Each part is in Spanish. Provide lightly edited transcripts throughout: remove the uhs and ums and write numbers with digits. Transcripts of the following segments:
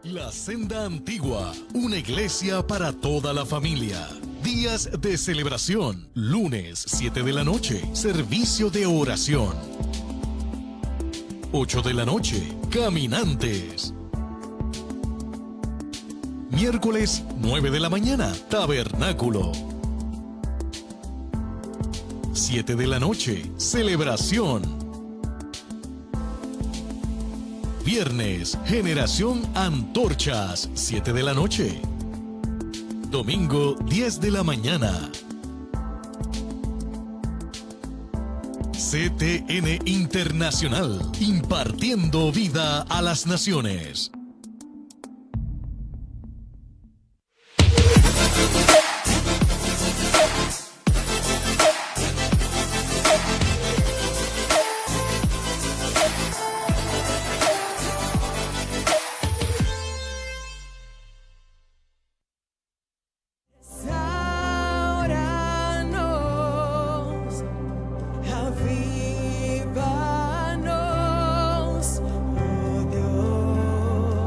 La Senda Antigua, una iglesia para toda la familia. Días de celebración, lunes 7 de la noche, servicio de oración. 8 de la noche, caminantes. Miércoles 9 de la mañana, tabernáculo. 7 de la noche, celebración. Viernes, generación antorchas, 7 de la noche. Domingo, 10 de la mañana. CTN Internacional, impartiendo vida a las naciones. Avívanos, oh Dios.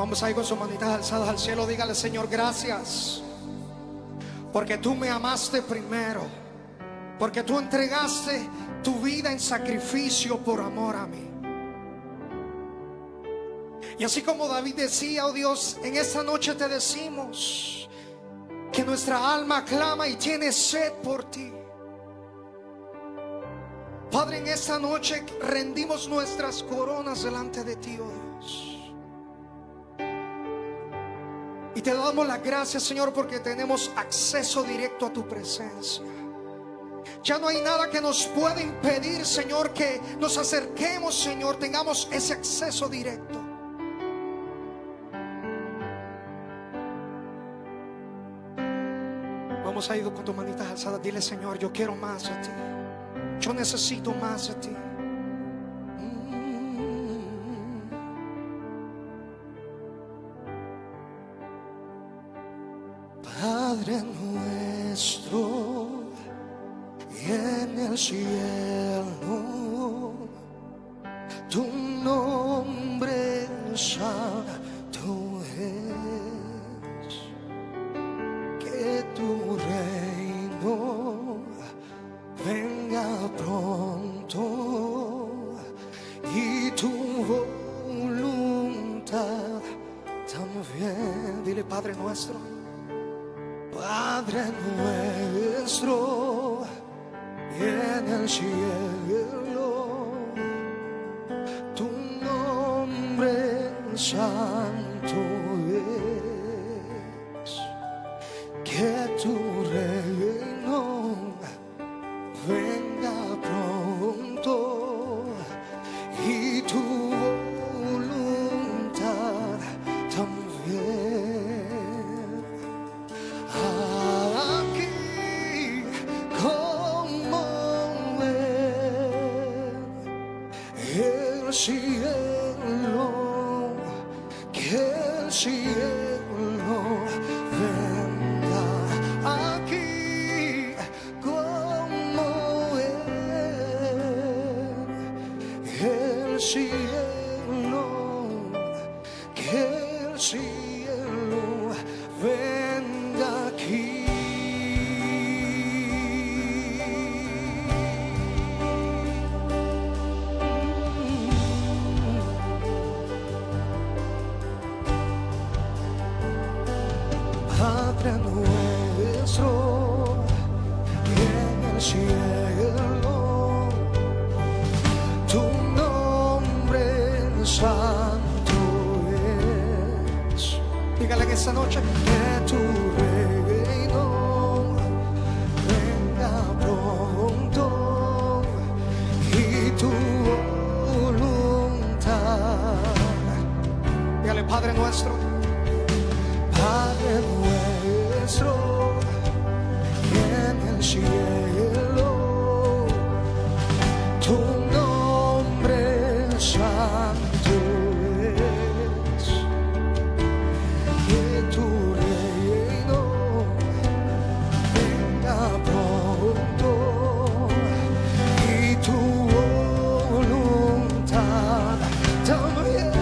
Vamos a ir con sus manitas alzadas al cielo. Dígale: Señor, gracias, porque tú me amaste primero, porque tú entregaste tu vida en sacrificio por amor a mí. Y así como David decía: oh Dios, en esta noche te decimos que nuestra alma clama y tiene sed por ti. Padre, en esta noche rendimos nuestras coronas delante de ti, oh Dios. Y te damos las gracias, Señor, porque tenemos acceso directo a tu presencia. Ya no hay nada que nos pueda impedir, Señor, que nos acerquemos, Señor, tengamos ese acceso directo. Vamos a ir con tus manitas alzadas. Dile: Señor, yo quiero más de ti. Yo necesito más de ti. Padre nuestro y en el cielo, tu nombre santo es. Que tu reino venga pronto y tu voluntad también. Dile: Padre nuestro, Padre nuestro y en el cielo, tu nombre santo es. Que tu reino venga pronto y tu voluntad también. Aquí como en el cielo, que el cielo venga. Aquí como en el cielo, que el cielo venga aquí. Padre nuestro y en el cielo, tu nombre santo es. Dígale en esta noche: que tu reino venga pronto y tu voluntad. Dígale: Padre nuestro, Padre nuestro y en el cielo, tu nombre santo es. Que tu reino venga pronto y tu voluntad también.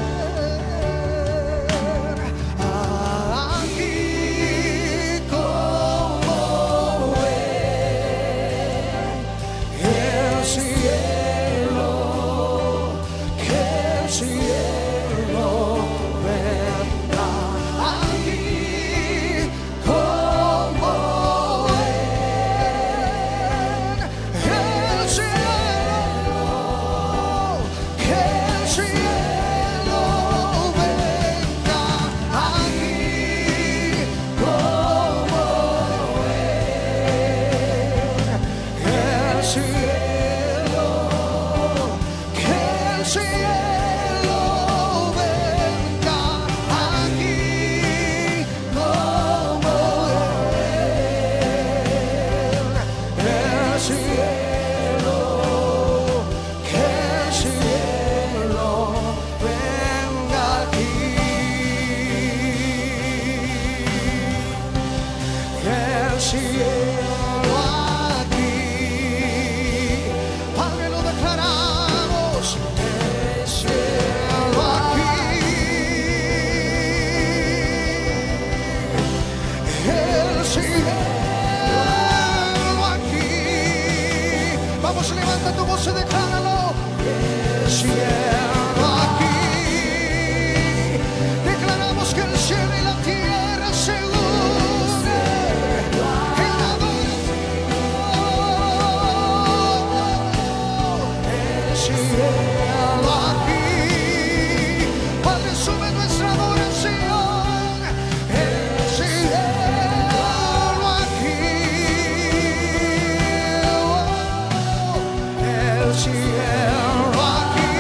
cielo aquí. Vamos, levanta tu voz y decláralo. El cielo aquí. Declaramos que el cielo y la tierra se unen en adoración. El cielo aquí. Padre, sube nuestra adoración. El cielo aquí. El cielo aquí.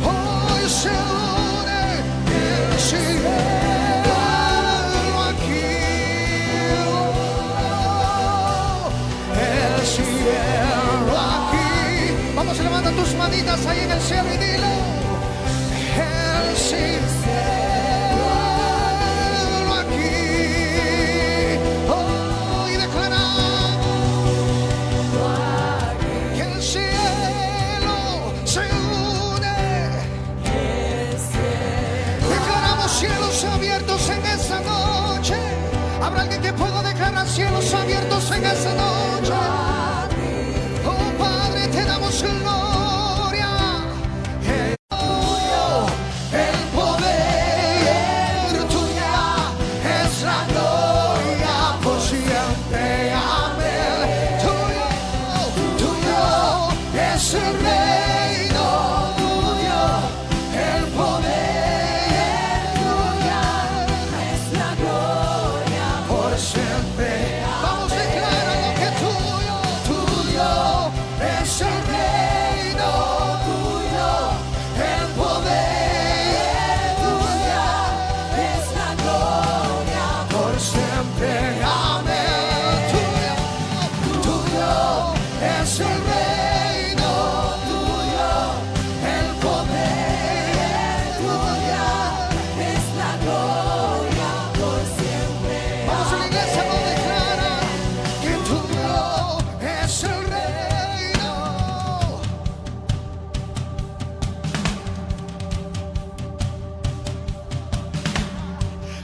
Hoy se une el cielo aquí. El cielo aquí. Vamos, levanta tus manitas ahí en el cielo y dile. El cielo aquí. Oh, y declaramos que el cielo se une. Declaramos cielos abiertos en esta noche. ¿Habrá alguien que pueda declarar cielos abiertos en esta noche? Oh Padre, te damos gloria. El poder tuya es la gloria por siempre. Amén. Tuyo es el reino. Tuyo el poder. Tuya es la gloria por siempre. Vamos, declara lo que tuyo es el reino. Tuyo el poder. Tuya es la gloria por siempre. Amén. Tuyo es el reino. Tuyo el poder. Tuya es la gloria por siempre. Vamos, a la iglesia lo declara que tuyo es el reino.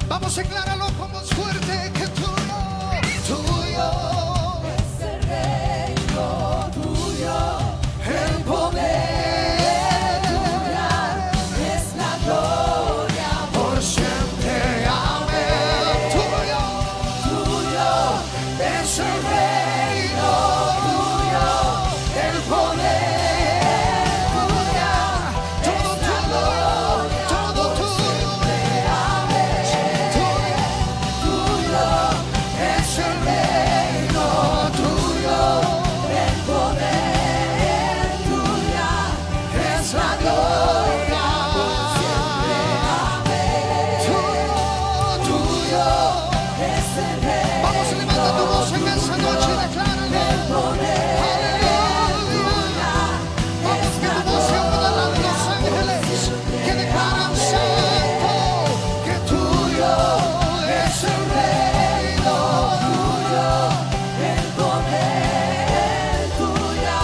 Vamos, decláralo con voz fuerte que tuyo es el reino, tuyo el poder, tuya es la gloria por siempre. Amén. Tuyo es el reino, tuyo el poder, tuya todo tuyo. Tuyo es el reino, tuyo el poder, tuya es la gloria por siempre. Amén. Tuyo es el reino. Vamos, levanta tu voz en esa noche y decláralo. Aleluya. Vamos, que tu voz se una la de los ángeles que declaran santo, que tuyo es el reino, tuyo el poder, tuya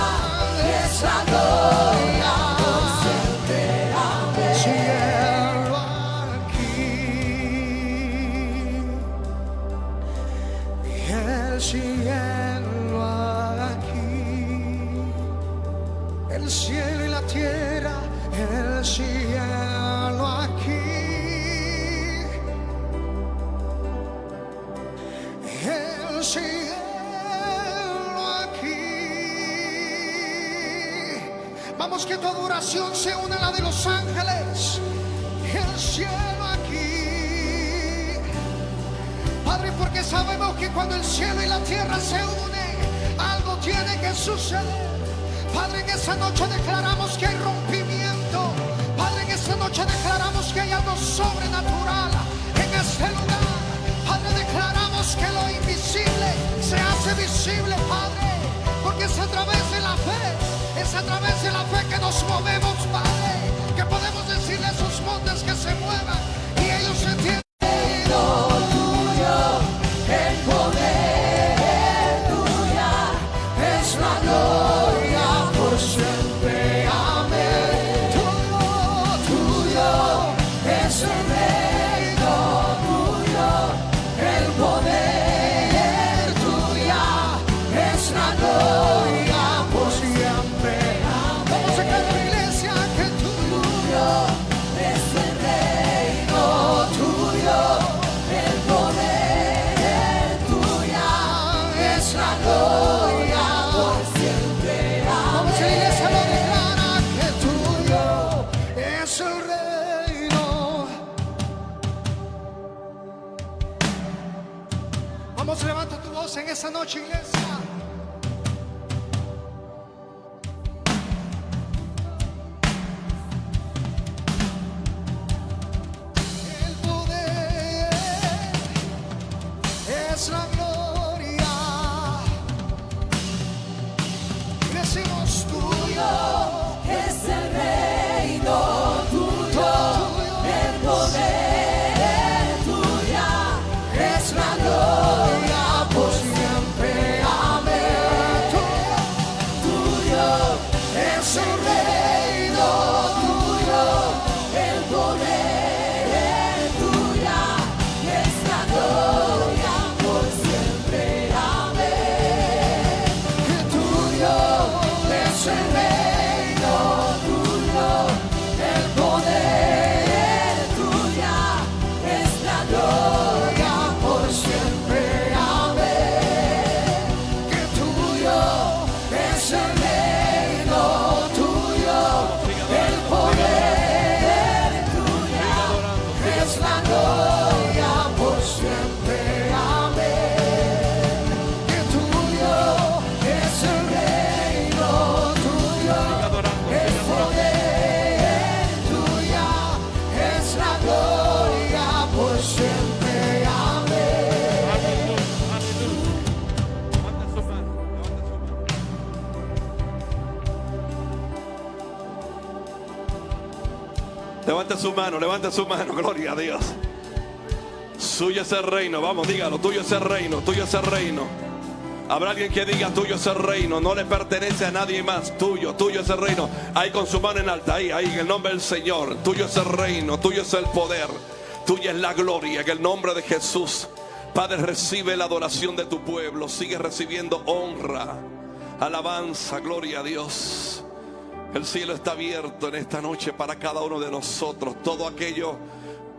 es la gloria por siempre. Amén. Cielo aquí, el cielo aquí, el cielo y la tierra, el cielo aquí. El cielo aquí. Vamos, que tu adoración se une a la de los ángeles. El cielo aquí. Padre, porque sabemos que cuando el cielo y la tierra se unen, algo tiene que suceder. Padre, en esta noche declaramos que hay rompimiento. Padre, en esta noche declaramos que hay algo sobrenatural en este lugar. Padre, declaramos que lo invisible se hace visible, Padre, porque es a través de la fe, es a través de la fe que nos movemos, Padre, que podemos decirle a esos montes que se muevan y ellos se entienden. Tuyo, el poder, tuya es la gloria por siempre. Amén. Tuyo es el reino, tuyo el poder, tuya es es la gloria por siempre. Vamos a cantar, iglesia, que tuyo es el reino, tuyo el poder, tuya es la gloria por siempre. Vamos, iglesia, lo declara que tuyo es el reino. Vamos, levanta tu voz en esa noche, iglesia. El poder es la gloria. Decimos tuyo Es el reino tuyo, el poder tuya, es la gloria por siempre. Amén. tuyo, Es el reino tuyo. el poder tuya, es la gloria por siempre. Amén. Que tuyo es el reino tuyo. El poder tuya, es la gloria Por siempre. Amén. Que tuyo es el reino tuyo. El poder tuya, es la gloria por siempre. Amén. Que tuyo es el reino tuyo. El poder tuya es la gloria por siempre. Amén. Levante su mano, gloria a Dios. Suyo es el reino, vamos, dígalo, tuyo es el reino, tuyo es el reino. Habrá alguien que diga, tuyo es el reino, no le pertenece a nadie más, tuyo es el reino. Ahí con su mano en alta, ahí, en el nombre del Señor. Tuyo es el reino, tuyo es el poder, tuya es la gloria, en el nombre de Jesús. Padre, recibe la adoración de tu pueblo, sigue recibiendo honra, alabanza, gloria a Dios. El cielo está abierto en esta noche para cada uno de nosotros. Todo aquello,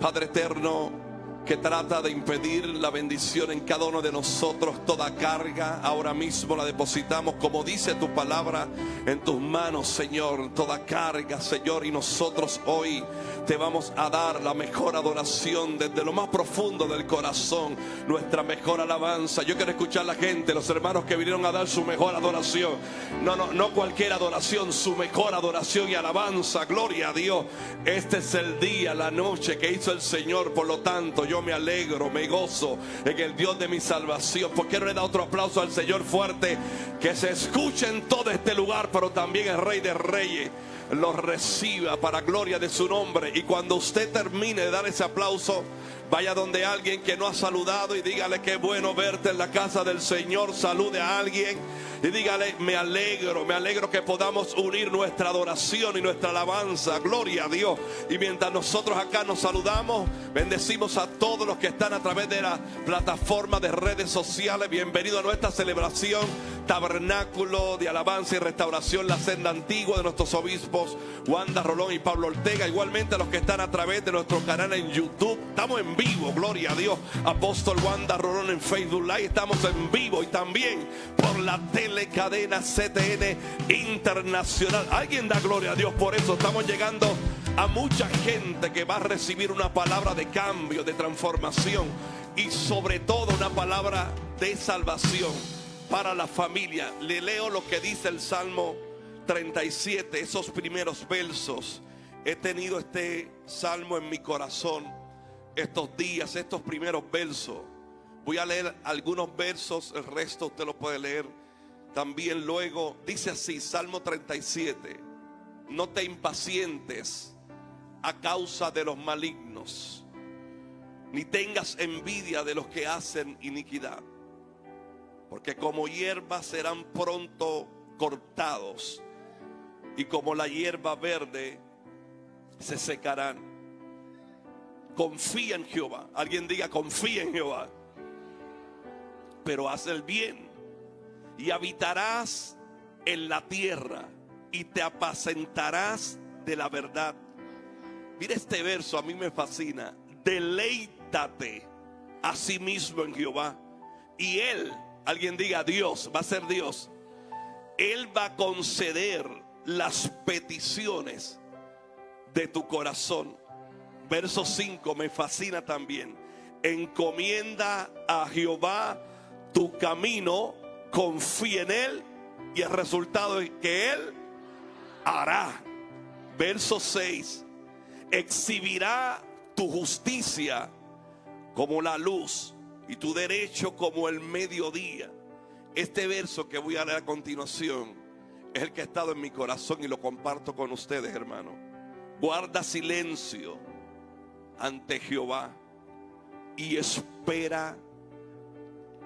Padre eterno, que trata de impedir la bendición en cada uno de nosotros, toda carga, ahora mismo la depositamos, como dice tu palabra, en tus manos, Señor. Toda carga, Señor, y nosotros hoy te vamos a dar la mejor adoración desde lo más profundo del corazón, nuestra mejor alabanza. Yo quiero escuchar a la gente, los hermanos que vinieron a dar su mejor adoración. No cualquier adoración, su mejor adoración y alabanza. Gloria a Dios. Este es el día, la noche que hizo el Señor. Por lo tanto, yo me alegro, me gozo en el Dios de mi salvación. ¿Por qué no le da otro aplauso al Señor fuerte? Que se escuche en todo este lugar, pero también el Rey de Reyes lo reciba para gloria de su nombre. Y cuando usted termine de dar ese aplauso, vaya donde alguien que no ha saludado y dígale: qué bueno verte en la casa del Señor. Salude a alguien y dígale: me alegro que podamos unir nuestra adoración y nuestra alabanza. Gloria a Dios. Y mientras nosotros acá nos saludamos, bendecimos a todos los que están a través de la plataforma de redes sociales. Bienvenido a nuestra celebración Tabernáculo de Alabanza y Restauración, la senda antigua, de nuestros obispos Wanda Rolón y Pablo Ortega. Igualmente a los que están a través de nuestro canal en YouTube. Estamos en vivo, gloria a Dios. Apóstol Wanda Rolón en Facebook Live. Estamos en vivo y también por la telecadena CTN Internacional. Alguien da gloria a Dios por eso. Estamos llegando a mucha gente que va a recibir una palabra de cambio, de transformación y sobre todo una palabra de salvación para la familia. Le leo lo que dice el Salmo 37, esos primeros versos. He tenido este salmo en mi corazón estos días, estos primeros versos. Voy a leer algunos versos, el resto usted lo puede leer también luego. Dice así, Salmo 37: no te impacientes a causa de los malignos, ni tengas envidia de los que hacen iniquidad, porque como hierba serán pronto cortados, y como la hierba verde se secarán. Confía en Jehová. Alguien diga: confía en Jehová. Pero haz el bien y habitarás en la tierra y te apacentarás de la verdad. Mira este verso, a mí me fascina. Deleítate a sí mismo en Jehová y Él, alguien diga Dios, va a ser Dios. Él va a conceder las peticiones de tu corazón. Verso 5 me fascina también. Encomienda a Jehová tu camino, confía en Él y el resultado es que Él hará. Verso 6. Exhibirá tu justicia como la luz y tu derecho como el mediodía. Este verso que voy a leer a continuación es el que ha estado en mi corazón y lo comparto con ustedes, hermano. Guarda silencio ante Jehová y espera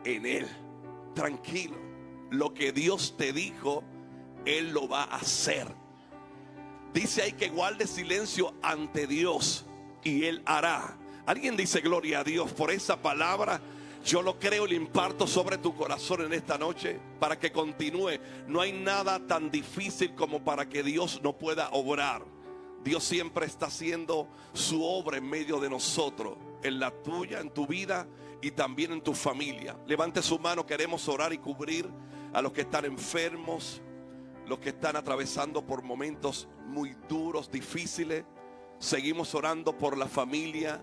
en Él. Tranquilo, lo que Dios te dijo, Él lo va a hacer. Dice ahí que guarde silencio ante Dios y Él hará. Alguien dice gloria a Dios por esa palabra. Yo lo creo y lo imparto sobre tu corazón en esta noche para que continúe. No hay nada tan difícil como para que Dios no pueda obrar. Dios siempre está haciendo su obra en medio de nosotros, en la tuya, en tu vida y también en tu familia. Levante su mano, queremos orar y cubrir a los que están enfermos, los que están atravesando por momentos muy duros, difíciles. Seguimos orando por la familia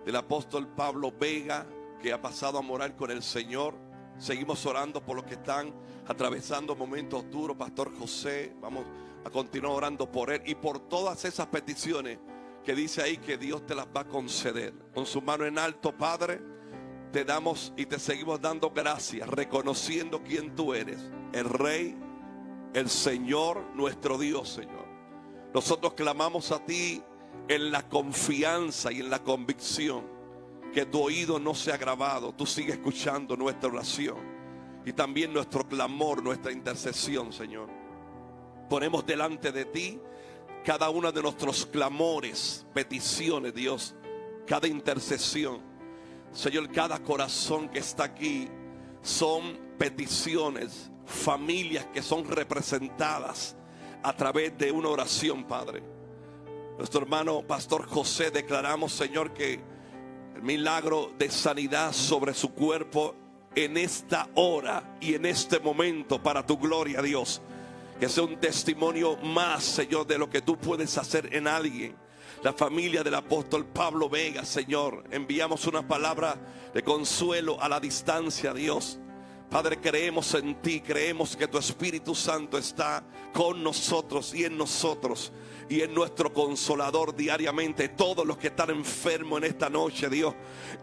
del apóstol Pablo Vega, que ha pasado a morar con el Señor. Seguimos orando por los que están atravesando momentos duros. Pastor José, vamos a continuar orando por él y por todas esas peticiones que dice ahí que Dios te las va a conceder. Con su mano en alto, Padre, te damos y te seguimos dando gracias, reconociendo quién tú eres, el Rey, el Señor, nuestro Dios, Señor. Nosotros clamamos a ti en la confianza y en la convicción que tu oído no se ha agravado. Tú sigues escuchando nuestra oración y también nuestro clamor, nuestra intercesión, Señor. Ponemos delante de ti cada uno de nuestros clamores, peticiones, Dios, cada intercesión. Señor, cada corazón que está aquí son peticiones, familias que son representadas a través de una oración, Padre. Nuestro hermano Pastor José, declaramos, Señor, que el milagro de sanidad sobre su cuerpo en esta hora y en este momento para tu gloria, Dios. Que sea un testimonio más, Señor, de lo que tú puedes hacer en alguien. La familia del apóstol Pablo Vega, Señor, enviamos una palabra de consuelo a la distancia, Dios. Padre, creemos en ti, creemos que tu Espíritu Santo está con nosotros y en nosotros y en nuestro consolador diariamente. Todos los que están enfermos en esta noche, Dios,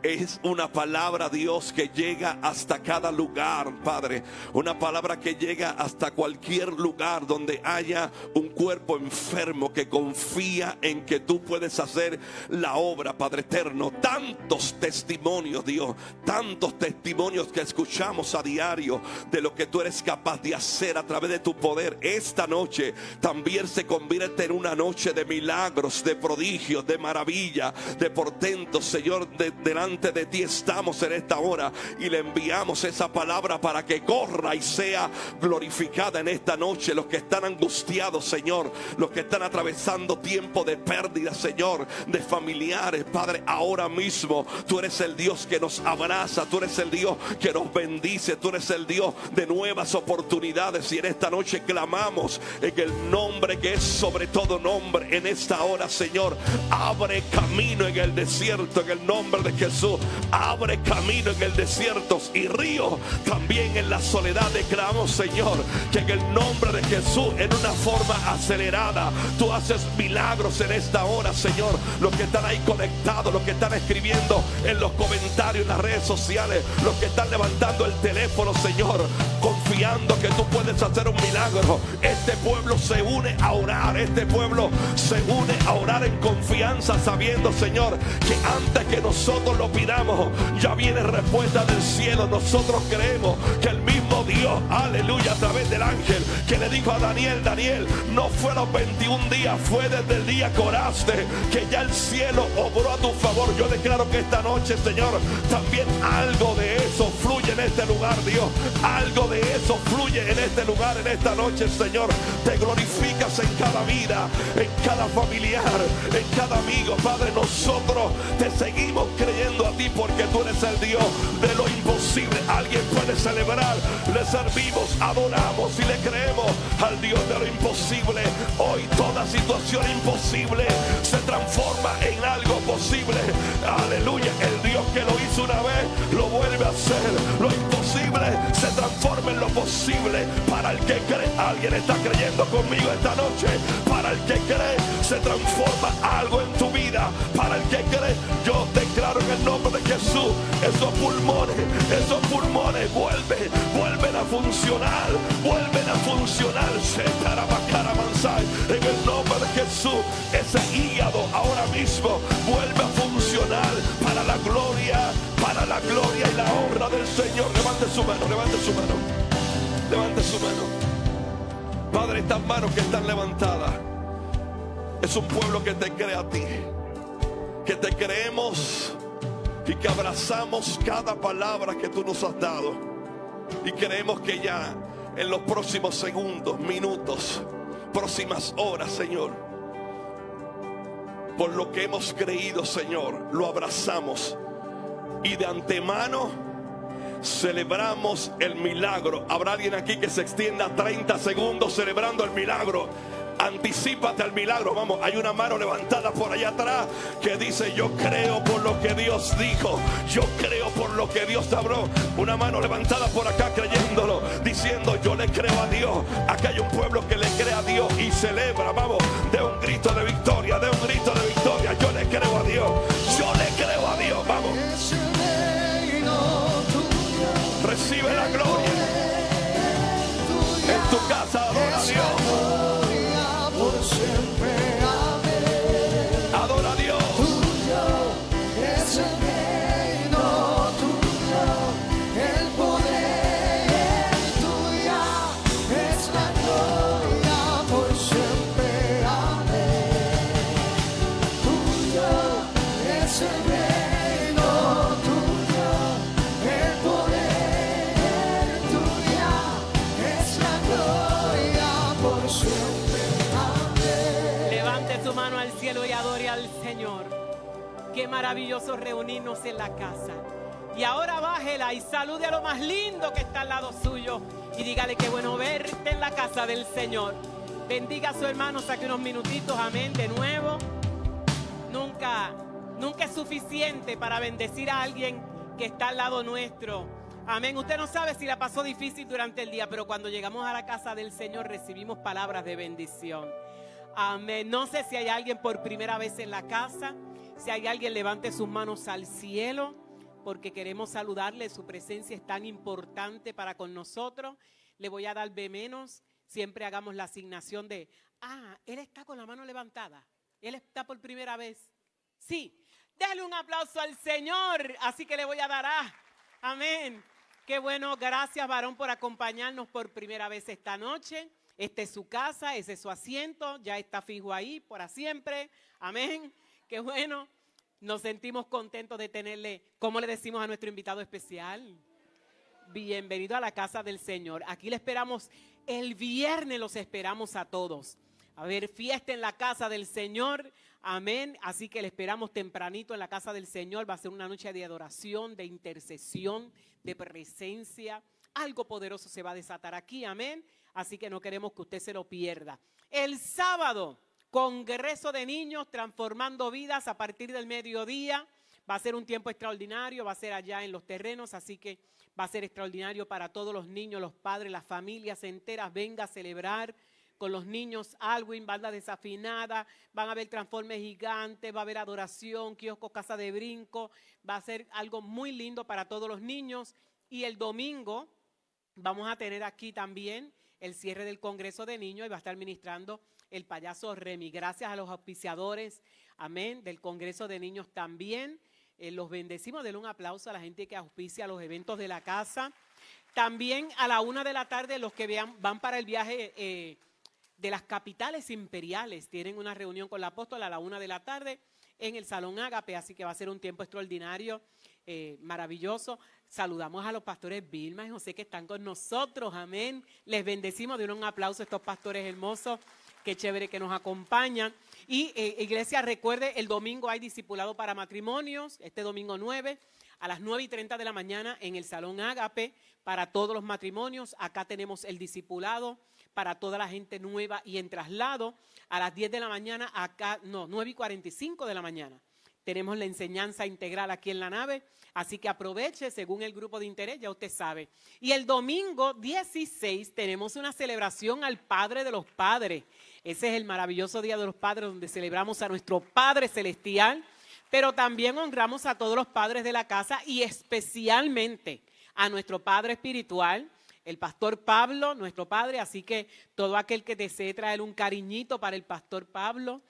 es una palabra, Dios, que llega hasta cada lugar, Padre. Una palabra que llega hasta cualquier lugar donde haya un cuerpo enfermo que confía en que tú puedes hacer la obra, Padre eterno. Tantos testimonios, Dios, tantos testimonios que escuchamos a diario de lo que tú eres capaz de hacer a través de tu poder. Esta noche también se convierte en una noche de milagros, de prodigios, de maravilla, de portentos, Señor. Delante de ti estamos en esta hora y le enviamos esa palabra para que corra y sea glorificada en esta noche. Los que están angustiados, Señor, los que están atravesando tiempo de pérdida, Señor, de familiares, Padre, ahora mismo tú eres el Dios que nos abraza, tú eres el Dios que nos bendice, tú eres el Dios de nuevas oportunidades. Y en esta noche clamamos en el nombre que es sobre todo nombre. En esta hora, Señor, abre camino en el desierto, en el nombre de Jesús. Abre camino en el desierto y río también en la soledad. Declaramos, Señor, que en el nombre de Jesús, en una forma acelerada, tú haces milagros en esta hora, Señor. Los que están ahí conectados, los que están escribiendo en los comentarios, en las redes sociales, los que están levantando el teléfono, Señor, confiando que tú puedes hacer un milagro. Este pueblo se une a orar, este pueblo se une a orar en confianza, sabiendo, Señor, que antes que nosotros lo pidamos, ya viene respuesta del cielo. Nosotros creemos que el mismo Dios, aleluya, a través del ángel que le dijo a Daniel: Daniel, no fue los 21 días, fue desde el día que oraste, que ya el cielo obró a tu favor. Yo declaro que esta noche, Señor, también algo de eso fluye en este lugar, Dios. Algo de eso fluye en este lugar, en esta noche, Señor. Te glorificas en cada vida, en cada familiar, en cada amigo. Padre, nosotros te seguimos creyendo a ti porque tú eres el Dios de lo imposible. Alguien puede celebrar, le servimos, adoramos y le creemos al Dios de lo imposible. Hoy toda situación imposible se transforma en algo posible. Aleluya. El Dios que lo hizo una vez lo vuelve a hacer. Lo imposible se transforma en lo posible para el que cree. Alguien está creyendo conmigo esta noche. Para el que cree se transforma algo en tu vida. Para el que cree, yo declaro en el nombre de Jesús, esos pulmones vuelven a funcionar, en el nombre de Jesús. Ese hígado ahora mismo vuelve a funcionar para la gloria y la honra del Señor. Levante su mano, levante su mano, levante su mano. Padre, estas manos que están levantadas es un pueblo que te cree a ti, que te creemos y que abrazamos cada palabra que tú nos has dado, y creemos que ya en los próximos segundos, minutos, próximas horas, Señor, por lo que hemos creído, Señor, lo abrazamos y de antemano celebramos el milagro. Habrá alguien aquí que se extienda 30 segundos celebrando el milagro. Anticípate al milagro. Vamos, hay una mano levantada por allá atrás que dice: yo creo por lo que Dios dijo, yo creo por lo que Dios habló. Una mano levantada por acá creyéndolo, diciendo: yo le creo a Dios. Acá hay un pueblo que le cree a Dios y celebra. Vamos, de un grito de victoria, de un grito de victoria. Yo le creo a Dios, yo le creo a Dios. Vamos, recibe la gloria en tu casa. Adora a Dios. Adora a Dios. Es el reino tuyo, el poder tuya, es la gloria por siempre. Amén. Tuyo es el reino tuyo, el poder tuya, es la gloria por siempre. Amén. Levante su mano al cielo y adore al Señor. Qué maravilloso reunirnos en la casa. Y ahora bájela y salude a lo más lindo que está al lado suyo y dígale: qué bueno verte en la casa del Señor. Bendiga a su hermano, saque unos minutitos, amén, de nuevo. Nunca es suficiente para bendecir a alguien que está al lado nuestro. Amén. Usted no sabe si la pasó difícil durante el día, pero cuando llegamos a la casa del Señor recibimos palabras de bendición. Amén. No sé si hay alguien por primera vez en la casa. Si hay alguien, levante sus manos al cielo, porque queremos saludarle. Su presencia es tan importante para con nosotros. Le voy a dar B-. Siempre hagamos la asignación de: él está con la mano levantada. Él está por primera vez. Sí, déle un aplauso al Señor. Así que le voy a dar A. Amén. Qué bueno, gracias, varón, por acompañarnos por primera vez esta noche. Esta es su casa, ese es su asiento, ya está fijo ahí para siempre. Amén. Qué bueno. Nos sentimos contentos de tenerle, ¿cómo le decimos a nuestro invitado especial? Bienvenido a la casa del Señor. Aquí le esperamos el viernes, los esperamos a todos. A ver, fiesta en la casa del Señor. Amén. Así que le esperamos tempranito en la casa del Señor. Va a ser una noche de adoración, de intercesión, de presencia. Algo poderoso se va a desatar aquí. Amén. Así que no queremos que usted se lo pierda. El sábado, Congreso de Niños Transformando Vidas a partir del mediodía. Va a ser un tiempo extraordinario, va a ser allá en los terrenos, así que va a ser extraordinario para todos los niños, los padres, las familias enteras. Venga a celebrar con los niños Alwin, banda desafinada, van a haber transformes gigantes, va a haber adoración, kiosco, casa de brinco. Va a ser algo muy lindo para todos los niños. Y el domingo vamos a tener aquí también el cierre del Congreso de Niños y va a estar ministrando el payaso Remy. Gracias a los auspiciadores, amén, del Congreso de Niños también. Los bendecimos. Denle un aplauso a la gente que auspicia los eventos de la casa. También a la 1 de la tarde, los que van para el viaje de las capitales imperiales, tienen una reunión con la apóstola a la 1 de la tarde en el Salón Ágape, así que va a ser un tiempo extraordinario, maravilloso. saludamos a los pastores Vilma y José que están con nosotros, amén. Les bendecimos, den un aplauso a estos pastores hermosos, qué chévere que nos acompañan. Y iglesia, recuerde, el domingo hay discipulado para matrimonios, este domingo 9, a las 9:30 de la mañana en el Salón Ágape, para todos los matrimonios. Acá tenemos el discipulado para toda la gente nueva y en traslado. A las 10 de la mañana, acá, no, 9:45 de la mañana. Tenemos la enseñanza integral aquí en la nave, así que aproveche según el grupo de interés, ya usted sabe. Y el domingo 16 tenemos una celebración al Padre de los Padres. Ese es el maravilloso Día de los Padres donde celebramos a nuestro Padre Celestial, pero también honramos a todos los padres de la casa y especialmente a nuestro Padre Espiritual, el Pastor Pablo, nuestro Padre. Así que todo aquel que desee traer un cariñito para el Pastor Pablo.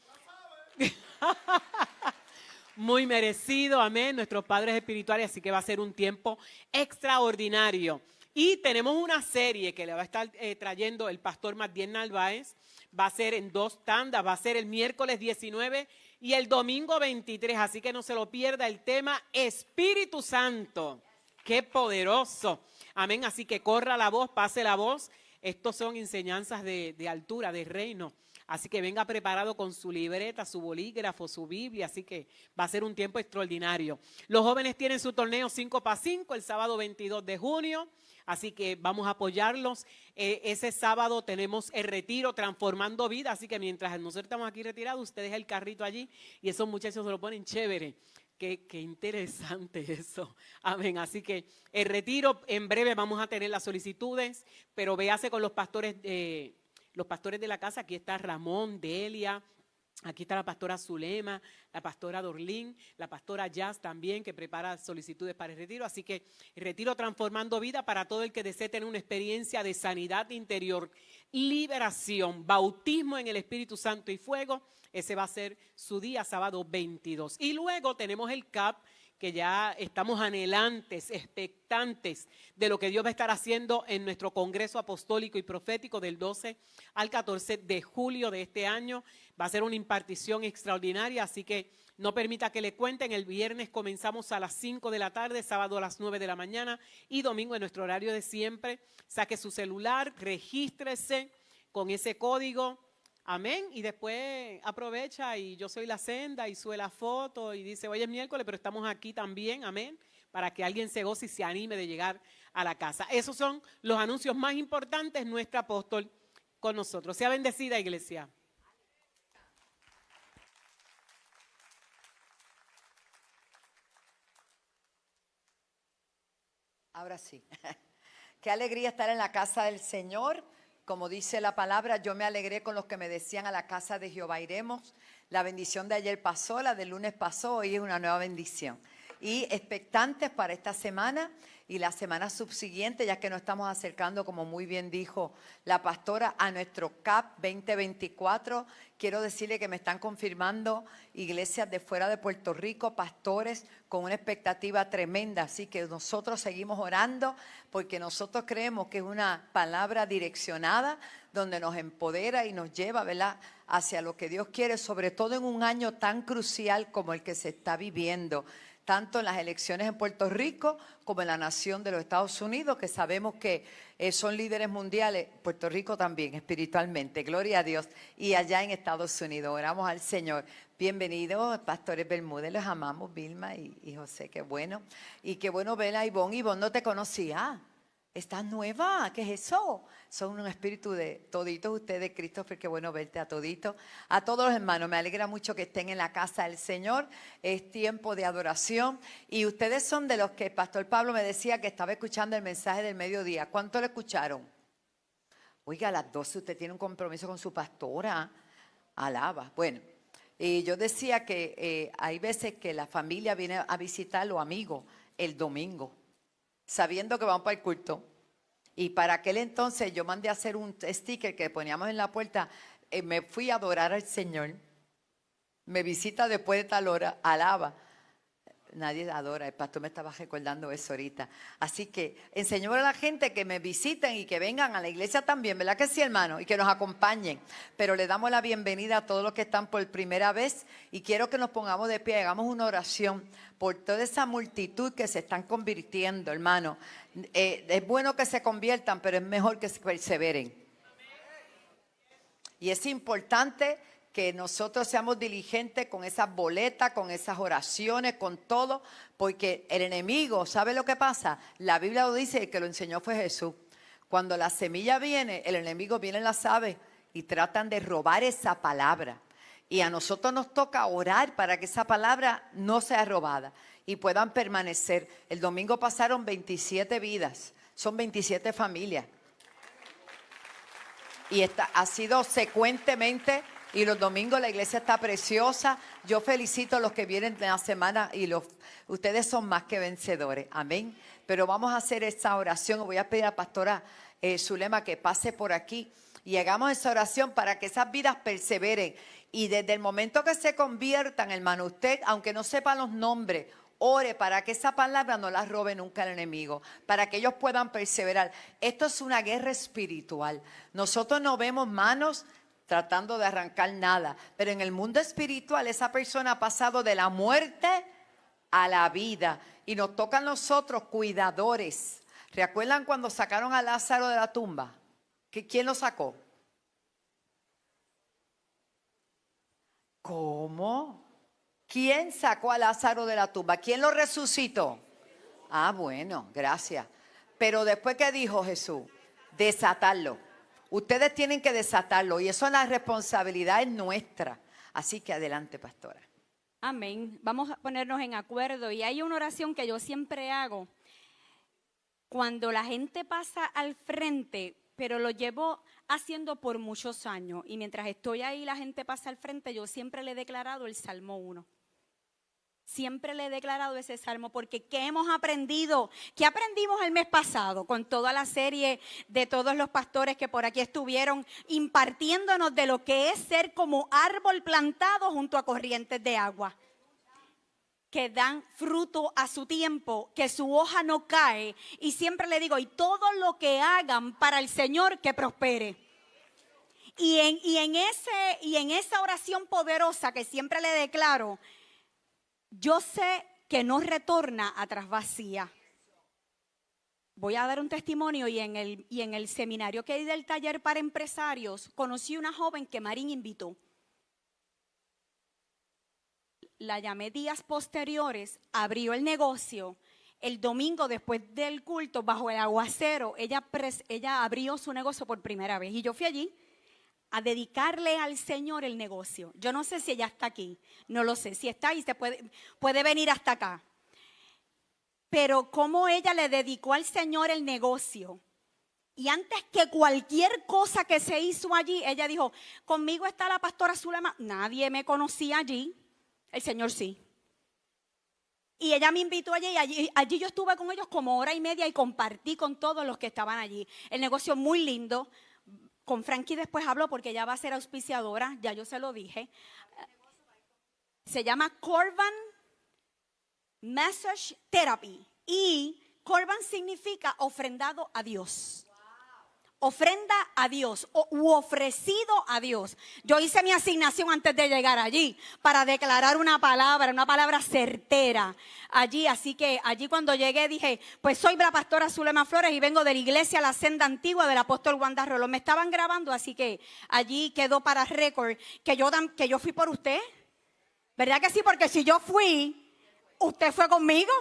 Muy merecido, amén, nuestros padres espirituales, así que va a ser un tiempo extraordinario. Y tenemos una serie que le va a estar trayendo el pastor Matiel Narváez, va a ser en 2 tandas, va a ser el miércoles 19 y el domingo 23, así que no se lo pierda, el tema Espíritu Santo, qué poderoso, amén, así que corra la voz, pase la voz, estos son enseñanzas de altura, de reino. Así que venga preparado con su libreta, su bolígrafo, su Biblia, así que va a ser un tiempo extraordinario. Los jóvenes tienen su torneo 5x5 el sábado 22 de junio, así que vamos a apoyarlos. Ese sábado tenemos el retiro Transformando Vida, así que mientras nosotros estamos aquí retirados, ustedes el carrito allí y esos muchachos se lo ponen chévere. Qué interesante eso. Amén. Así que el retiro, en breve vamos a tener las solicitudes, pero véase con los pastores de la casa. Aquí está Ramón, Delia, aquí está la pastora Zulema, la pastora Dorlín, la pastora Jazz también, que prepara solicitudes para el retiro. Así que el retiro Transformando Vida para todo el que desee tener una experiencia de sanidad interior, liberación, bautismo en el Espíritu Santo y fuego. Ese va a ser su día, sábado 22. Y luego tenemos el CAP, que ya estamos anhelantes, expectantes de lo que Dios va a estar haciendo en nuestro Congreso Apostólico y Profético del 12 al 14 de julio de este año. Va a ser una impartición extraordinaria, así que no permita que le cuenten. El viernes comenzamos a las 5 de la tarde, sábado a las 9 de la mañana y domingo en nuestro horario de siempre. Saque su celular, regístrese con ese código. Amén, y después aprovecha y yo soy la senda y sube la foto y dice, hoy es miércoles, pero estamos aquí también, amén, para que alguien se goce y se anime de llegar a la casa. Esos son los anuncios más importantes, nuestro apóstol con nosotros. Sea bendecida, iglesia. Ahora sí. Qué alegría estar en la casa del Señor. Como dice la palabra, yo me alegré con los que me decían a la casa de Jehová iremos. La bendición de ayer pasó, la del lunes pasó, hoy es una nueva bendición. Y expectantes para esta semana y la semana subsiguiente, ya que nos estamos acercando, como muy bien dijo la pastora, a nuestro CAP 2024. Quiero decirle que me están confirmando iglesias de fuera de Puerto Rico, pastores con una expectativa tremenda. Así que nosotros seguimos orando porque nosotros creemos que es una palabra direccionada donde nos empodera y nos lleva, ¿verdad?, hacia lo que Dios quiere, sobre todo en un año tan crucial como el que se está viviendo, tanto en las elecciones en Puerto Rico como en la nación de los Estados Unidos, que sabemos que son líderes mundiales, Puerto Rico también, espiritualmente, gloria a Dios, y allá en Estados Unidos, oramos al Señor. Bienvenidos, pastores Bermúdez, los amamos, Vilma y José, qué bueno. Y qué bueno ver a Ivonne. Ivonne, no te conocía. ¿Estás nueva? ¿Qué es eso? Son un espíritu de toditos ustedes, Christopher, qué bueno verte a toditos. A todos los hermanos, me alegra mucho que estén en la casa del Señor. Es tiempo de adoración. Y ustedes son de los que el pastor Pablo me decía que estaba escuchando el mensaje del mediodía. ¿Cuánto lo escucharon? Oiga, a las 12 usted tiene un compromiso con su pastora. Alaba. Bueno, yo decía que hay veces que la familia viene a visitar a los amigos el domingo, sabiendo que vamos para el culto. Y para aquel entonces yo mandé a hacer un sticker que poníamos en la puerta. Me fui a adorar al Señor. Me visita después de tal hora, alaba. Nadie adora, el pastor me estaba recordando eso ahorita. Así que enseñémosle a la gente que me visiten y que vengan a la iglesia también, ¿verdad que sí, hermano? Y que nos acompañen. Pero le damos la bienvenida a todos los que están por primera vez y quiero que nos pongamos de pie, hagamos una oración por toda esa multitud que se están convirtiendo, hermano. Es bueno que se conviertan, pero es mejor que se perseveren. Y es importante que nosotros seamos diligentes con esas boletas, con esas oraciones, con todo, porque el enemigo, ¿sabe lo que pasa? La Biblia lo dice, el que lo enseñó fue Jesús. Cuando la semilla viene, el enemigo viene en las aves y tratan de robar esa palabra. Y a nosotros nos toca orar para que esa palabra no sea robada y puedan permanecer. El domingo pasaron 27 vidas, son 27 familias. Y ha sido secuentemente. Y los domingos la iglesia está preciosa. Yo felicito a los que vienen de la semana y ustedes son más que vencedores. Amén. Pero vamos a hacer esta oración. Voy a pedir a la pastora Zulema que pase por aquí y hagamos esa oración para que esas vidas perseveren. Y desde el momento que se conviertan, hermano, usted, aunque no sepa los nombres, ore para que esa palabra no la robe nunca el enemigo, para que ellos puedan perseverar. Esto es una guerra espiritual. Nosotros no vemos manos tratando de arrancar nada, pero en el mundo espiritual esa persona ha pasado de la muerte a la vida y nos toca a nosotros cuidadores. ¿Recuerdan cuando sacaron a Lázaro de la tumba? ¿Quién lo sacó? ¿Cómo? ¿Quién sacó a Lázaro de la tumba? ¿Quién lo resucitó? Ah, bueno, gracias. Pero después, ¿qué dijo Jesús? Desatarlo. Ustedes tienen que desatarlo y eso es la responsabilidad es nuestra. Así que adelante, pastora. Amén. Vamos a ponernos en acuerdo y hay una oración que yo siempre hago. Cuando la gente pasa al frente, pero lo llevo haciendo por muchos años y mientras estoy ahí la gente pasa al frente, yo siempre le he declarado el Salmo 1. Siempre le he declarado ese salmo porque ¿qué hemos aprendido? ¿Qué aprendimos el mes pasado con toda la serie de todos los pastores que por aquí estuvieron impartiéndonos de lo que es ser como árbol plantado junto a corrientes de agua? Que dan fruto a su tiempo, que su hoja no cae. Y siempre le digo, y todo lo que hagan para el Señor que prospere. Y en esa oración poderosa que siempre le declaro, yo sé que no retorna atrás vacía. Voy a dar un testimonio y en el seminario que di del taller para empresarios, conocí una joven que Marín invitó. La llamé días posteriores, abrió el negocio. El domingo después del culto, bajo el aguacero, ella abrió su negocio por primera vez. Y yo fui allí a dedicarle al Señor el negocio. Yo no sé si ella está aquí, no lo sé. Si está ahí, se puede venir hasta acá. Pero como ella le dedicó al Señor el negocio. Y antes que cualquier cosa que se hizo allí, ella dijo, conmigo está la pastora Zulema. Nadie me conocía allí, el Señor sí. Y ella me invitó allí y allí yo estuve con ellos como hora y media y compartí con todos los que estaban allí. El negocio muy lindo. Con Frankie después hablo porque ella va a ser auspiciadora, ya yo se lo dije. Se llama Corban Message Therapy y Corban significa ofrendado a Dios. Ofrenda a Dios u ofrecido a Dios. Yo hice mi asignación antes de llegar allí para declarar una palabra certera allí. Así que allí cuando llegué dije, pues soy la pastora Zulema Flores y vengo de la iglesia La Senda Antigua del apóstol Wanda Rolón. Me estaban grabando, así que allí quedó para récord que yo fui por usted. ¿Verdad que sí? Porque si yo fui, usted fue conmigo.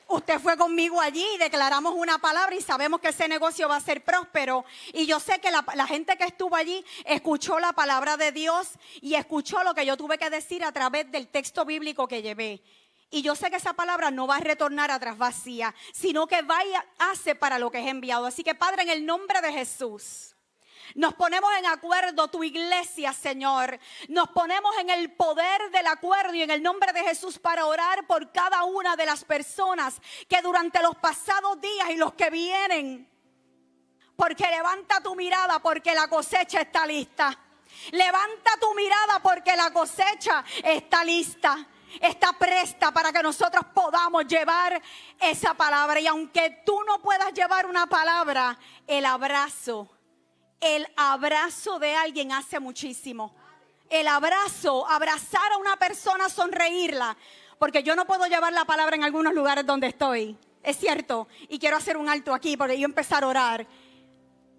Usted fue conmigo allí y declaramos una palabra y sabemos que ese negocio va a ser próspero. Y yo sé que la gente que estuvo allí escuchó la palabra de Dios y escuchó lo que yo tuve que decir a través del texto bíblico que llevé. Y yo sé que esa palabra no va a retornar atrás vacía, sino que va y hace para lo que es enviado. Así que Padre, en el nombre de Jesús, nos ponemos en acuerdo, tu iglesia, Señor. Nos ponemos en el poder del acuerdo y en el nombre de Jesús para orar por cada una de las personas que durante los pasados días y los que vienen. Porque levanta tu mirada porque la cosecha está lista. Levanta tu mirada porque la cosecha está lista. está presta para que nosotros podamos llevar esa palabra. Y aunque tú no puedas llevar una palabra, el abrazo de alguien hace muchísimo. El abrazo, abrazar a una persona, sonreírla. Porque yo no puedo llevar la palabra en algunos lugares donde estoy. Es cierto. Y quiero hacer un alto aquí porque yo empezar a orar.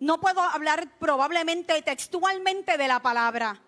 No puedo hablar probablemente textualmente de la palabra,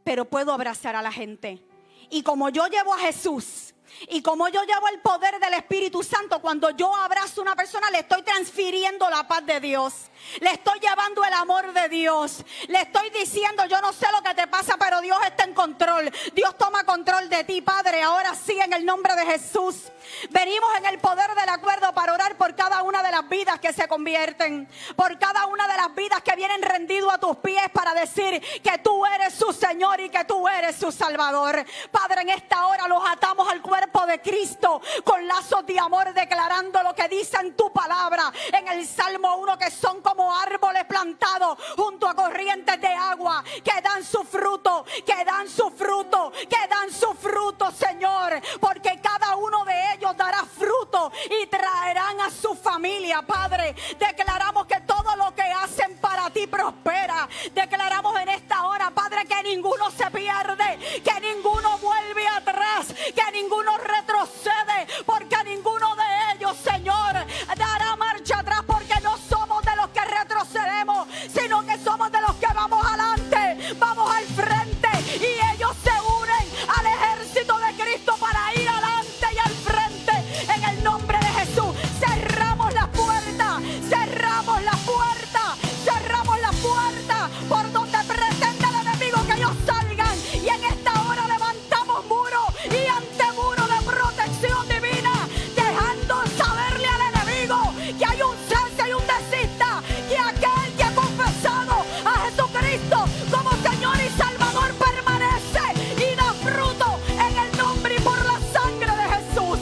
pero puedo abrazar a la gente. Y como yo llevo a Jesús, y como yo llevo el poder del Espíritu Santo, cuando yo abrazo a una persona, le estoy transfiriendo la paz de Dios. Le estoy llevando el amor de Dios. Le estoy diciendo, yo no sé lo que te pasa, pero Dios está en control. Dios toma control de ti, Padre. Ahora sí, en el nombre de Jesús, venimos en el poder del acuerdo para orar por cada una de las vidas que se convierten. Por cada una de las vidas que vienen rendido a tus pies para decir que tú eres su Señor y que tú eres su Salvador. Padre, en esta hora los atamos al cuerpo de Cristo con lazos de amor, declarando lo que dice en tu palabra en el Salmo 1, que son como árboles plantados junto a corrientes de agua, que dan su fruto, que dan su fruto, que dan su fruto, Señor, porque cada uno de ellos dará fruto y traerán a su familia. Padre, declaramos que todo lo que hacen para ti prospera. Declaramos en esta hora, Padre, que ninguno se pierde, que ninguno vuelve atrás, que ninguno retrocede, porque ninguno de ellos, Señor, dará marcha atrás, porque no somos de los que retrocedemos, sino que somos de los que vamos adelante, vamos al frente, y ellos se unen al ejército de Cristo para ir adelante y al frente. En el nombre de Jesús, cerramos la puerta, cerramos la puerta, cerramos la puerta por donde pretende el enemigo que ellos salgan, y en esta hora levantamos muro y antemuro de protección divina, dejando saberle al enemigo que hay un cese y un desista, que aquel que ha confesado a Jesucristo como Señor y Salvador permanece y da fruto en el nombre y por la sangre de Jesús.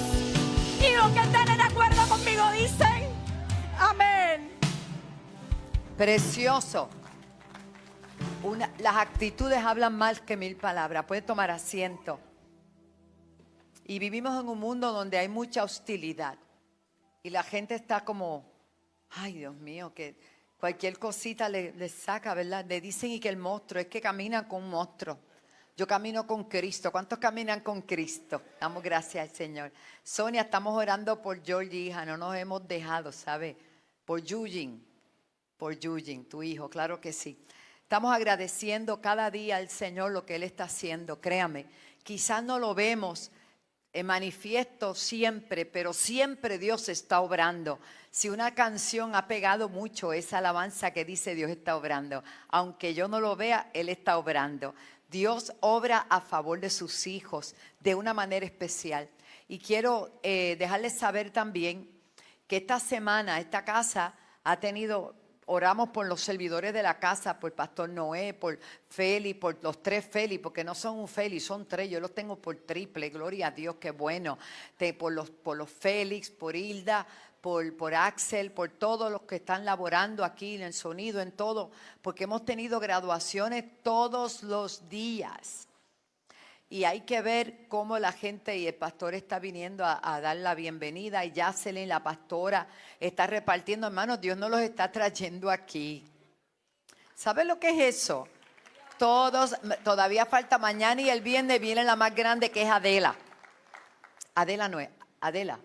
Y los que estén de acuerdo conmigo dicen amén. Precioso. Las actitudes hablan más que 1000 palabras. Puede tomar asiento. Y vivimos en un mundo donde hay mucha hostilidad. Y la gente está como, ay Dios mío, que cualquier cosita le saca, ¿verdad? Le dicen y que el monstruo, es que caminan con un monstruo. Yo camino con Cristo. ¿Cuántos caminan con Cristo? Damos gracias al Señor. Sonia, estamos orando por George, hija. No nos hemos dejado, ¿sabe? Por Eugene, tu hijo, claro que sí. Estamos agradeciendo cada día al Señor lo que Él está haciendo. Créame, quizás no lo vemos en manifiesto siempre, pero siempre Dios está obrando. Si una canción ha pegado mucho, esa alabanza que dice Dios está obrando. Aunque yo no lo vea, Él está obrando. Dios obra a favor de sus hijos de una manera especial. Y quiero dejarles saber también que esta semana, esta casa ha tenido... Oramos por los servidores de la casa, por Pastor Noé, por Félix, por los 3 Félix, porque no son un Félix, son 3. Yo los tengo por triple, gloria a Dios, qué bueno. Por los Félix, por Hilda, por Axel, por todos los que están laborando aquí en el sonido, en todo, porque hemos tenido graduaciones todos los días. Y hay que ver cómo la gente y el pastor está viniendo a dar la bienvenida. Y Yacelin, la pastora, está repartiendo. Hermanos, Dios nos los está trayendo aquí. ¿Saben lo que es eso? Todavía falta mañana y el viernes viene la más grande, que es Adela. Adela no es, Adela.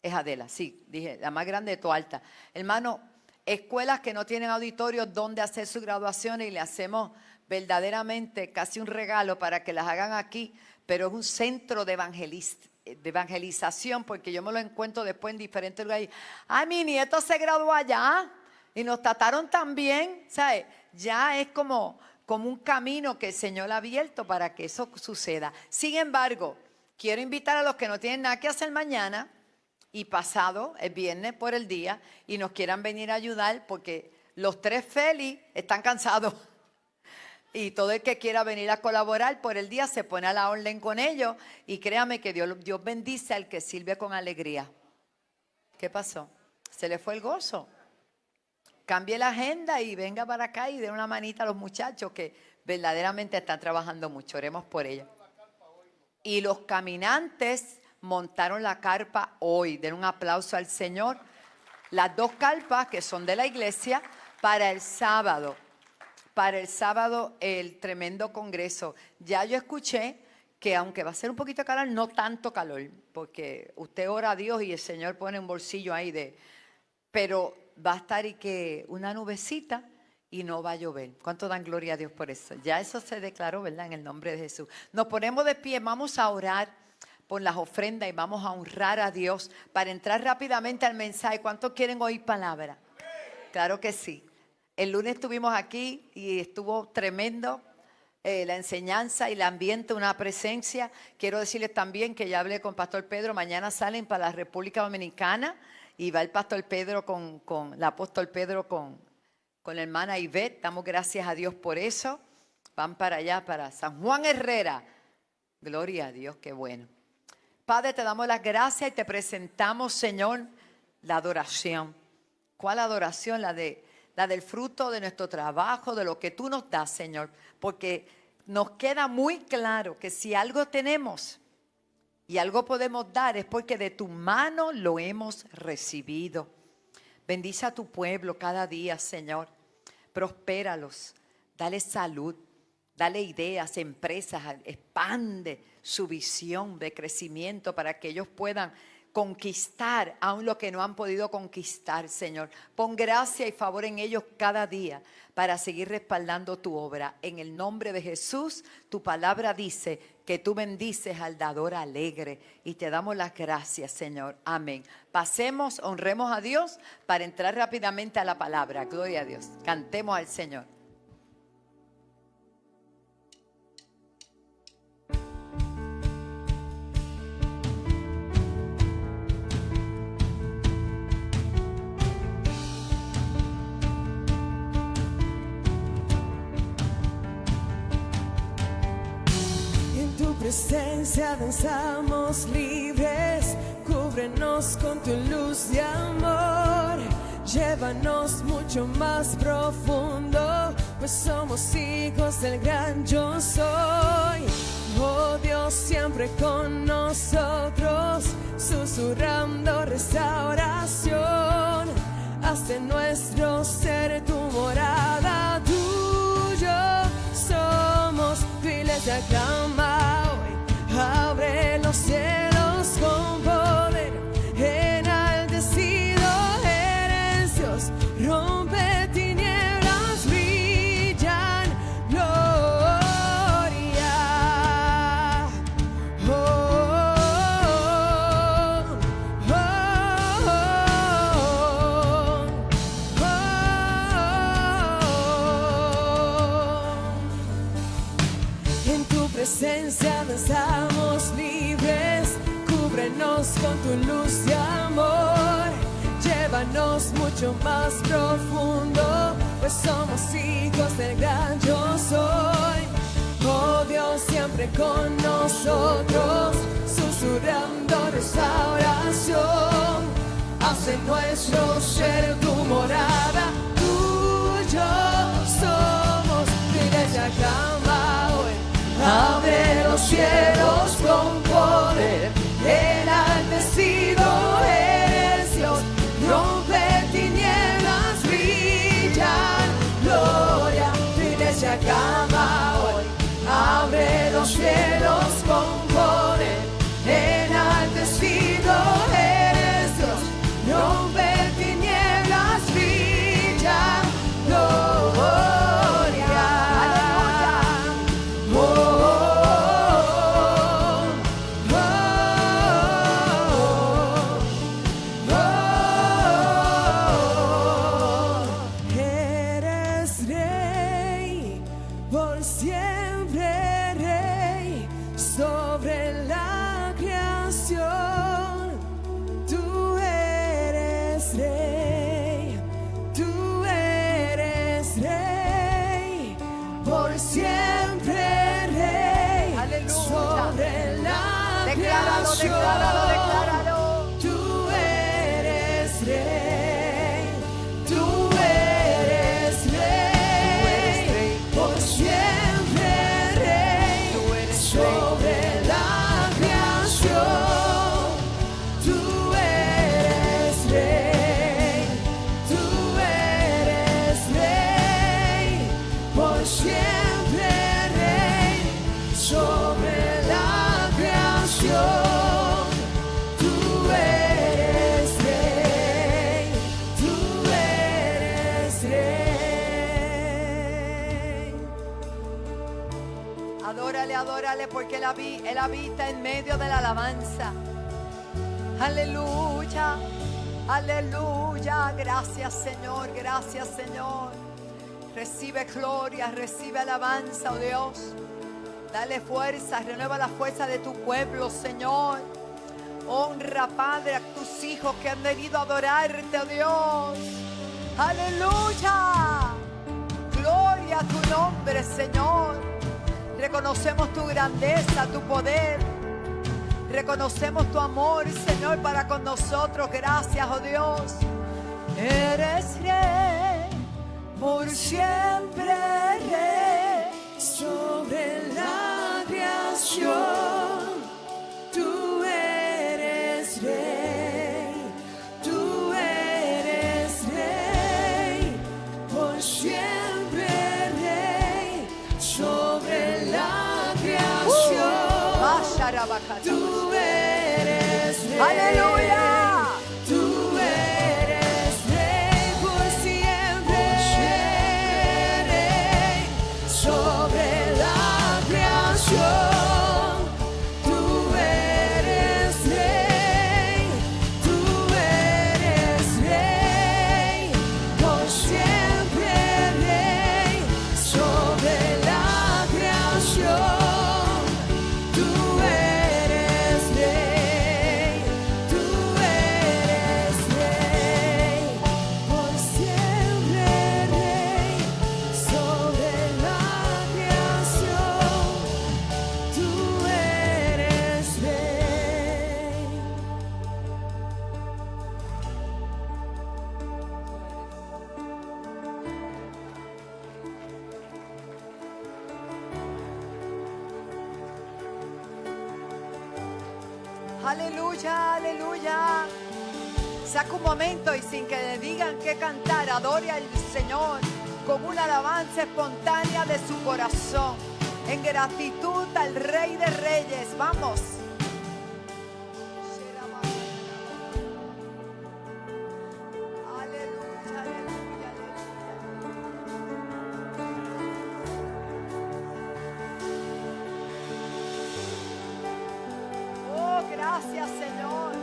Es Adela, sí, dije, la más grande de Toalta. Hermano, escuelas que no tienen auditorios donde hacer sus graduaciones y le hacemos verdaderamente casi un regalo para que las hagan aquí, pero es un centro de evangelización, porque yo me lo encuentro después en diferentes lugares. Ay, mi nieto se graduó allá y nos trataron tan bien, ¿sabes? Ya es como un camino que el Señor ha abierto para que eso suceda. Sin embargo, quiero invitar a los que no tienen nada que hacer mañana y pasado, el viernes por el día, y nos quieran venir a ayudar, porque los 3 Félix están cansados. Y todo el que quiera venir a colaborar por el día se pone a la orden con ellos. Y créame que Dios bendice al que sirve con alegría. ¿Qué pasó? Se le fue el gozo. Cambie la agenda y venga para acá y dé una manita a los muchachos que verdaderamente están trabajando mucho. Oremos por ellos. Y los caminantes montaron la carpa hoy. Den un aplauso al Señor. Las 2 carpas que son de la iglesia para el sábado. Para el sábado el tremendo congreso. Ya yo escuché que aunque va a ser un poquito de calor, no tanto calor. Porque usted ora a Dios y el Señor pone un bolsillo ahí de... Pero va a estar y que una nubecita y no va a llover. ¿Cuánto dan gloria a Dios por eso? Ya eso se declaró, ¿verdad? En el nombre de Jesús. Nos ponemos de pie, vamos a orar por las ofrendas y vamos a honrar a Dios para entrar rápidamente al mensaje. ¿Cuántos quieren oír palabra? Claro que sí. El lunes estuvimos aquí y estuvo tremendo la enseñanza y el ambiente, una presencia. Quiero decirles también que ya hablé con Pastor Pedro. Mañana salen para la República Dominicana y va el Pastor Pedro con el apóstol Pedro con la hermana Ivette. Damos gracias a Dios por eso. Van para allá, para San Juan Herrera. Gloria a Dios, qué bueno. Padre, te damos las gracias y te presentamos, Señor, la adoración. ¿Cuál adoración? La del fruto de nuestro trabajo, de lo que tú nos das, Señor. Porque nos queda muy claro que si algo tenemos y algo podemos dar es porque de tu mano lo hemos recibido. Bendice a tu pueblo cada día, Señor. Prospéralos, dale salud, dale ideas, empresas, expande su visión de crecimiento para que ellos puedan conquistar aún lo que no han podido conquistar, Señor. Pon gracia y favor en ellos cada día para seguir respaldando tu obra. En el nombre de Jesús, tu palabra dice que tú bendices al dador alegre y te damos las gracias, Señor. Amén. Pasemos, honremos a Dios para entrar rápidamente a la palabra. Gloria a Dios. Cantemos al Señor. Presencia danzamos libres, cúbrenos con tu luz de amor, llévanos mucho más profundo, pues somos hijos del gran yo soy. Oh Dios, siempre con nosotros, susurrando restauración, haz de nuestro ser tu morada, tuyo somos, tu iglesia clama. Abre los cielos con poder, enaltecido eres Dios, rompe tinieblas, brillan gloria. Oh, oh, oh, oh. En tu presencia danzamos libres, cúbrenos con tu luz de amor, llévanos mucho más profundo, pues somos hijos del gran yo soy. Oh Dios, siempre con nosotros, susurrando restauración, hace nuestro ser tu morada, tuyo somos, tu iglesia clama hoy. Abre los cielos con poder, enaltecido eres Dios, rompe tinieblas, brillan gloria, tu iglesia clama hoy. Abre los cielos con poder, enaltecido eres Dios, rompe tinieblas, brillan gloria. Decláralo, decláralo. Tú eres rey, tú eres rey, por siempre rey, sobre la siempre rey sobre la creación. Tú eres rey, tú eres rey. Adórale, adórale, porque Él habita en medio de la alabanza. Aleluya, aleluya. Gracias, Señor, gracias, Señor. Recibe gloria, recibe alabanza, oh Dios. Dale fuerza, renueva la fuerza de tu pueblo, Señor. Honra, Padre, a tus hijos que han venido a adorarte, oh Dios. Aleluya. Gloria a tu nombre, Señor. Reconocemos tu grandeza, tu poder. Reconocemos tu amor, Señor, para con nosotros. Gracias, oh Dios. Eres rey, por siempre rey. Sobre la creación, tú eres rey, tú eres rey, por siempre rey, sobre la creación, tú eres rey. Aleluya. Tú eres rey por siempre, rey sobre la creación. Tú eres rey, tú eres rey por siempre, rey sobre la creación. Tú eres rey, tú eres rey por siempre, rey sobre la creación. Tú eres rey. Aleluya, aleluya. Saca un momento y sin que le digan qué cantar, adore al Señor con una alabanza espontánea de su corazón, en gratitud al Rey de Reyes. Vamos. Aleluya, aleluya, aleluya. Oh, gracias, Señor.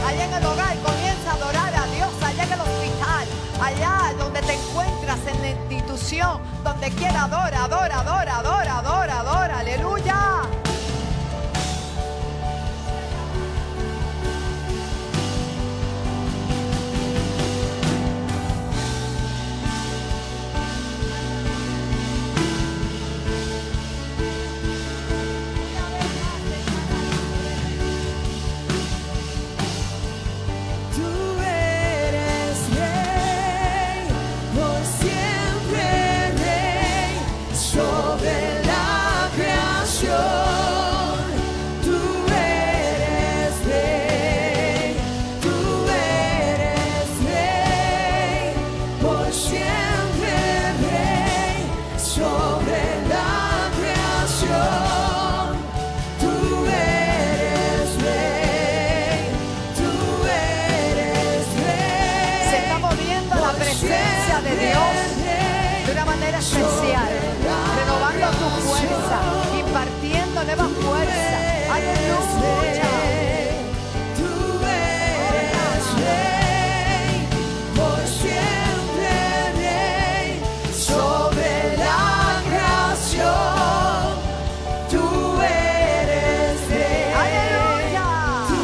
Allá en el hogar comienza a adorar a Dios, allá en el hospital, allá donde te encuentras en la institución, donde quiera adora, adora, adora, adora, adora, adora, aleluya. Tú eres rey por siempre, rey sobre la creación. Tú eres rey, tú eres rey por siempre, rey sobre la creación. Tú eres rey, tú eres rey. Se está moviendo la presencia de Dios de una manera especial, renovando tu fuerza, impartiendo nueva fuerza. Aleluya. Tú eres rey por siempre, rey sobre la creación. Tú eres rey. Aleluya. Tú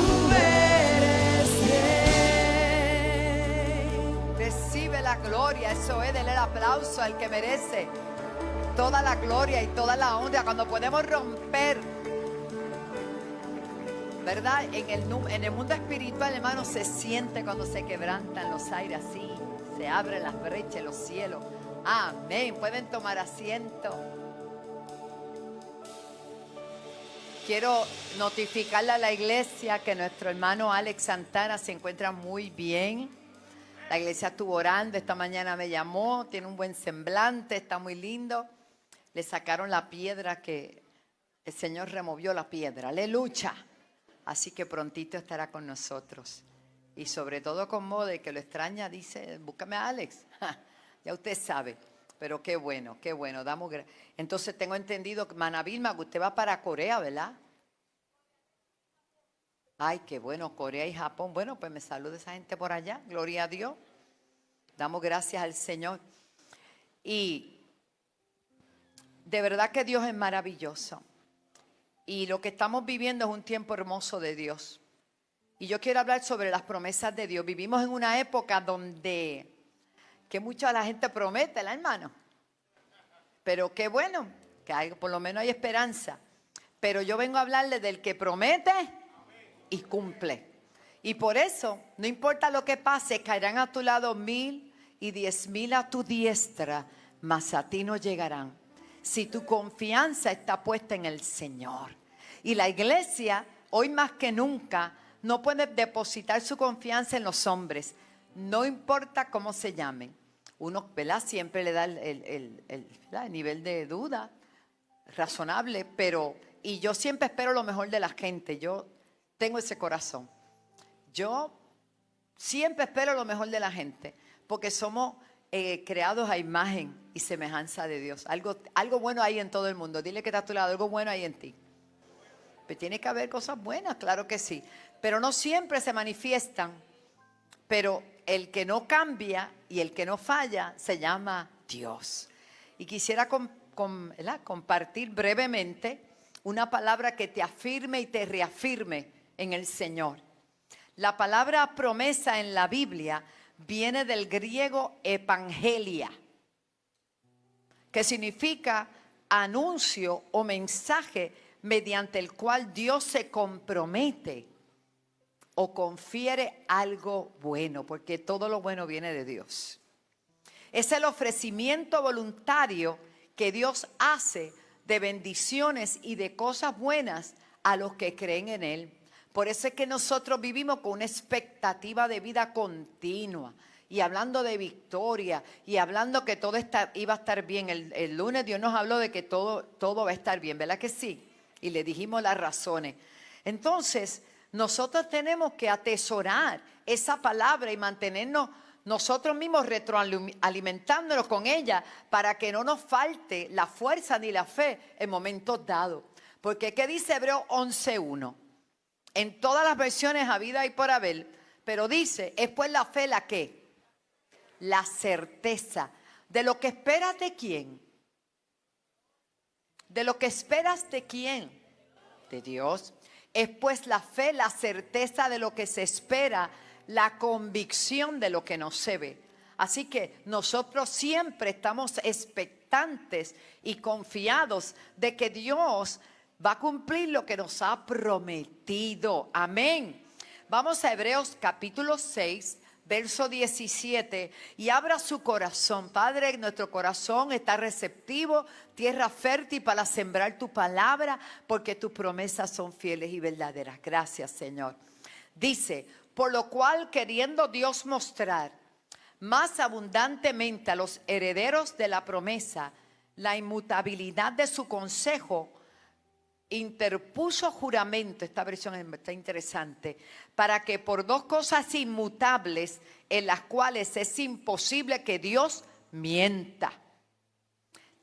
gloria. Eso es, denle el aplauso al que merece toda la gloria y toda la honra. Cuando podemos romper, ¿verdad? En el mundo espiritual, hermano, se siente cuando se quebrantan los aires así. Se abren las brechas, los cielos. Amén. Pueden tomar asiento. Quiero notificarle a la iglesia que nuestro hermano Alex Santana se encuentra muy bien. La iglesia estuvo orando, esta mañana me llamó, tiene un buen semblante, está muy lindo. Le sacaron la piedra que el Señor removió la piedra. Aleluya. Así que prontito estará con nosotros. Y sobre todo con Mode, que lo extraña, dice, búscame a Alex. Ya usted sabe. Pero qué bueno, qué bueno. Entonces tengo entendido que Mana Vilma, que usted va para Corea, ¿verdad? Ay, qué bueno, Corea y Japón. Bueno, pues me saluda esa gente por allá. Gloria a Dios. Damos gracias al Señor. Y de verdad que Dios es maravilloso. Y lo que estamos viviendo es un tiempo hermoso de Dios. Y yo quiero hablar sobre las promesas de Dios. Vivimos en una época donde que mucha la gente promete, ¿la hermano? Pero qué bueno, que hay, por lo menos hay esperanza. Pero yo vengo a hablarle del que promete y cumple. Y por eso, no importa lo que pase, caerán a tu lado 1000 y 10,000 a tu diestra, mas a ti no llegarán. Si tu confianza está puesta en el Señor. Y la iglesia, hoy más que nunca, no puede depositar su confianza en los hombres. No importa cómo se llamen. Uno, ¿verdad? Siempre le da el nivel de duda razonable, pero, y yo siempre espero lo mejor de la gente. Yo tengo ese corazón. Yo siempre espero lo mejor de la gente, porque somos creados a imagen y semejanza de Dios. Algo bueno hay en todo el mundo. Dile que está a tu lado, algo bueno hay en ti. Pero tiene que haber cosas buenas, claro que sí. Pero no siempre se manifiestan. Pero el que no cambia y el que no falla se llama Dios. Y quisiera compartir brevemente una palabra que te afirme y te reafirme en el Señor. La palabra promesa en la Biblia viene del griego evangelia, que significa anuncio o mensaje mediante el cual Dios se compromete o confiere algo bueno, porque todo lo bueno viene de Dios. Es el ofrecimiento voluntario que Dios hace de bendiciones y de cosas buenas a los que creen en Él. Por eso es que nosotros vivimos con una expectativa de vida continua y hablando de victoria y hablando que todo iba a estar bien. El lunes Dios nos habló de que todo va a estar bien, ¿verdad que sí? Y le dijimos las razones. Entonces, nosotros tenemos que atesorar esa palabra y mantenernos nosotros mismos retroalimentándonos con ella para que no nos falte la fuerza ni la fe en momentos dados. Porque ¿qué dice Hebreos 11:1? En todas las versiones habida y por haber, pero dice, es pues la fe la que, la certeza de lo que esperas de quién, de lo que esperas de quién, de Dios. Es pues la fe, la certeza de lo que se espera, la convicción de lo que no se ve. Así que nosotros siempre estamos expectantes y confiados de que Dios va a cumplir lo que nos ha prometido. Amén. Vamos a Hebreos capítulo 6, verso 17. Y abra su corazón. Padre, nuestro corazón está receptivo, tierra fértil para sembrar tu palabra, porque tus promesas son fieles y verdaderas. Gracias, Señor. Dice, por lo cual queriendo Dios mostrar más abundantemente a los herederos de la promesa la inmutabilidad de su consejo, interpuso juramento, esta versión está interesante, para que por dos cosas inmutables en las cuales es imposible que Dios mienta,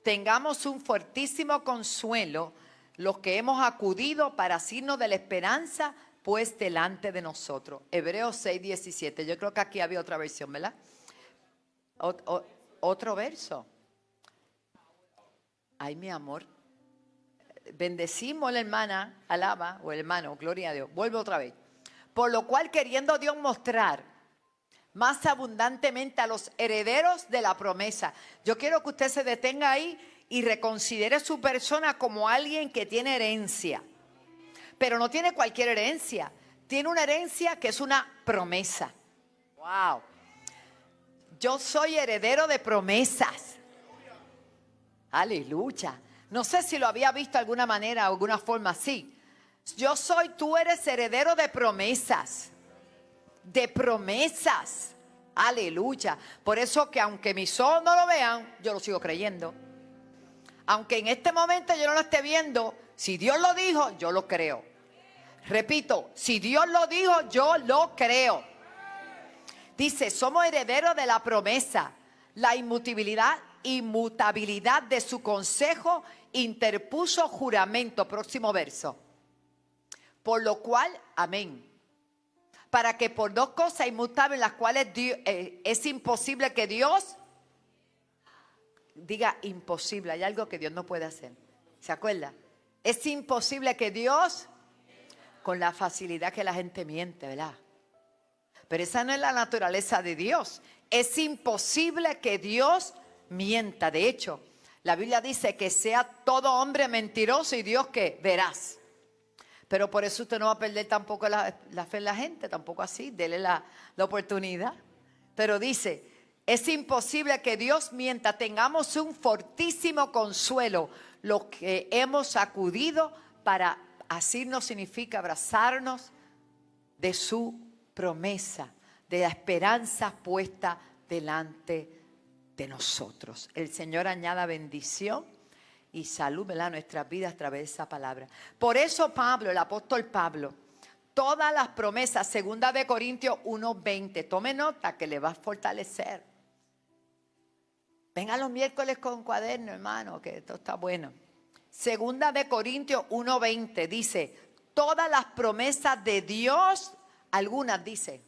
tengamos un fuertísimo consuelo los que hemos acudido para signo de la esperanza pues delante de nosotros. Hebreos 6:17. Yo creo que aquí había otra versión, ¿verdad? Otro verso. Ay, mi amor. Bendecimos la hermana, alaba, o el hermano, gloria a Dios. Vuelve otra vez. Por lo cual queriendo Dios mostrar más abundantemente a los herederos de la promesa. Yo quiero que usted se detenga ahí y reconsidere su persona como alguien que tiene herencia. Pero no tiene cualquier herencia. Tiene una herencia que es una promesa. Wow. Yo soy heredero de promesas. Aleluya. No sé si lo había visto de alguna manera, de alguna forma así. Tú eres heredero de promesas. De promesas. Aleluya. Por eso que aunque mis ojos no lo vean, yo lo sigo creyendo. Aunque en este momento yo no lo esté viendo, si Dios lo dijo, yo lo creo. Repito, si Dios lo dijo, yo lo creo. Dice, somos herederos de la promesa. La inmutabilidad de su consejo interpuso juramento. Próximo verso. Por lo cual, amén. Para que por dos cosas inmutables, las cuales es imposible que Dios diga imposible. Hay algo que Dios no puede hacer. ¿Se acuerda? Es imposible que Dios, con la facilidad que la gente miente, ¿verdad? Pero esa no es la naturaleza de Dios. Es imposible que Dios mienta. De hecho, la Biblia dice que sea todo hombre mentiroso y Dios que verás. Pero por eso usted no va a perder tampoco la fe en la gente, tampoco así, dele la oportunidad. Pero dice, es imposible que Dios mienta, tengamos un fortísimo consuelo, lo que hemos acudido para asirnos significa abrazarnos de su promesa, de la esperanza puesta delante de nosotros. El Señor añada bendición y salud, ¿verdad?, a nuestras vidas a través de esa palabra. Por eso Pablo, el apóstol Pablo, todas las promesas, 2 Corintios 1:20, tome nota que le va a fortalecer. Venga los miércoles con cuaderno, hermano, que esto está bueno. 2 Corintios 1:20 dice, todas las promesas de Dios, algunas dice.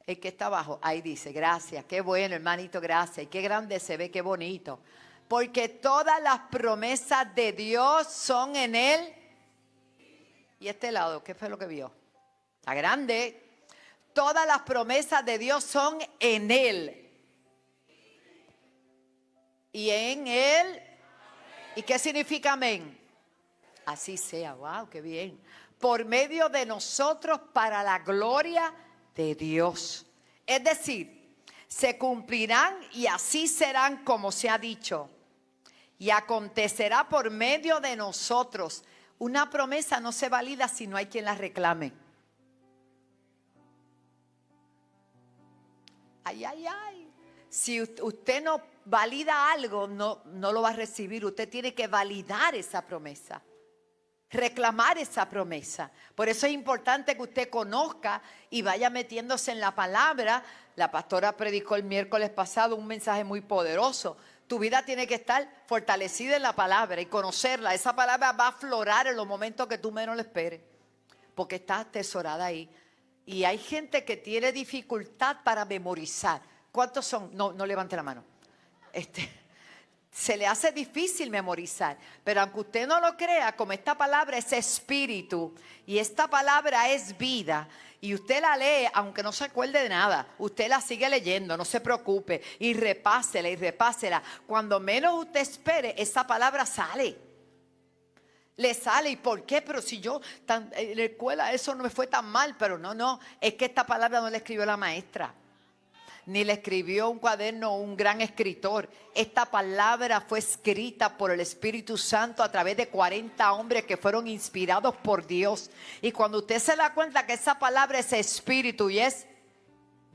El que está abajo, ahí dice, gracias, qué bueno, hermanito, gracias. Y qué grande se ve, qué bonito. Porque todas las promesas de Dios son en Él. Y este lado, ¿qué fue lo que vio? Está grande. Todas las promesas de Dios son en Él. Y en Él. ¿Y qué significa amén? Así sea, wow, qué bien. Por medio de nosotros para la gloria de Dios. Es decir, se cumplirán y así serán como se ha dicho. Y acontecerá por medio de nosotros. Una promesa no se valida si no hay quien la reclame. Ay, ay, ay. Si usted no valida algo, no lo va a recibir. Usted tiene que validar esa promesa. Reclamar esa promesa. Por eso es importante que usted conozca y vaya metiéndose en la palabra. La pastora predicó el miércoles pasado un mensaje muy poderoso. Tu vida tiene que estar fortalecida en la palabra y conocerla. Esa palabra va a aflorar en los momentos que tú menos lo esperes, porque está atesorada ahí. Y hay gente que tiene dificultad para memorizar. ¿Cuántos son? No levante la mano. Se le hace difícil memorizar, pero aunque usted no lo crea, como esta palabra es espíritu y esta palabra es vida, y usted la lee, aunque no se acuerde de nada, usted la sigue leyendo, no se preocupe, y repásela y repásela. Cuando menos usted espere, esa palabra sale. Le sale. ¿Y por qué? Pero si yo en la escuela eso no me fue tan mal. Pero no, es que esta palabra no la escribió la maestra, ni le escribió un cuaderno un gran escritor. Esta palabra fue escrita por el Espíritu Santo a través de 40 hombres que fueron inspirados por Dios. Y cuando usted se da cuenta que esa palabra es espíritu y es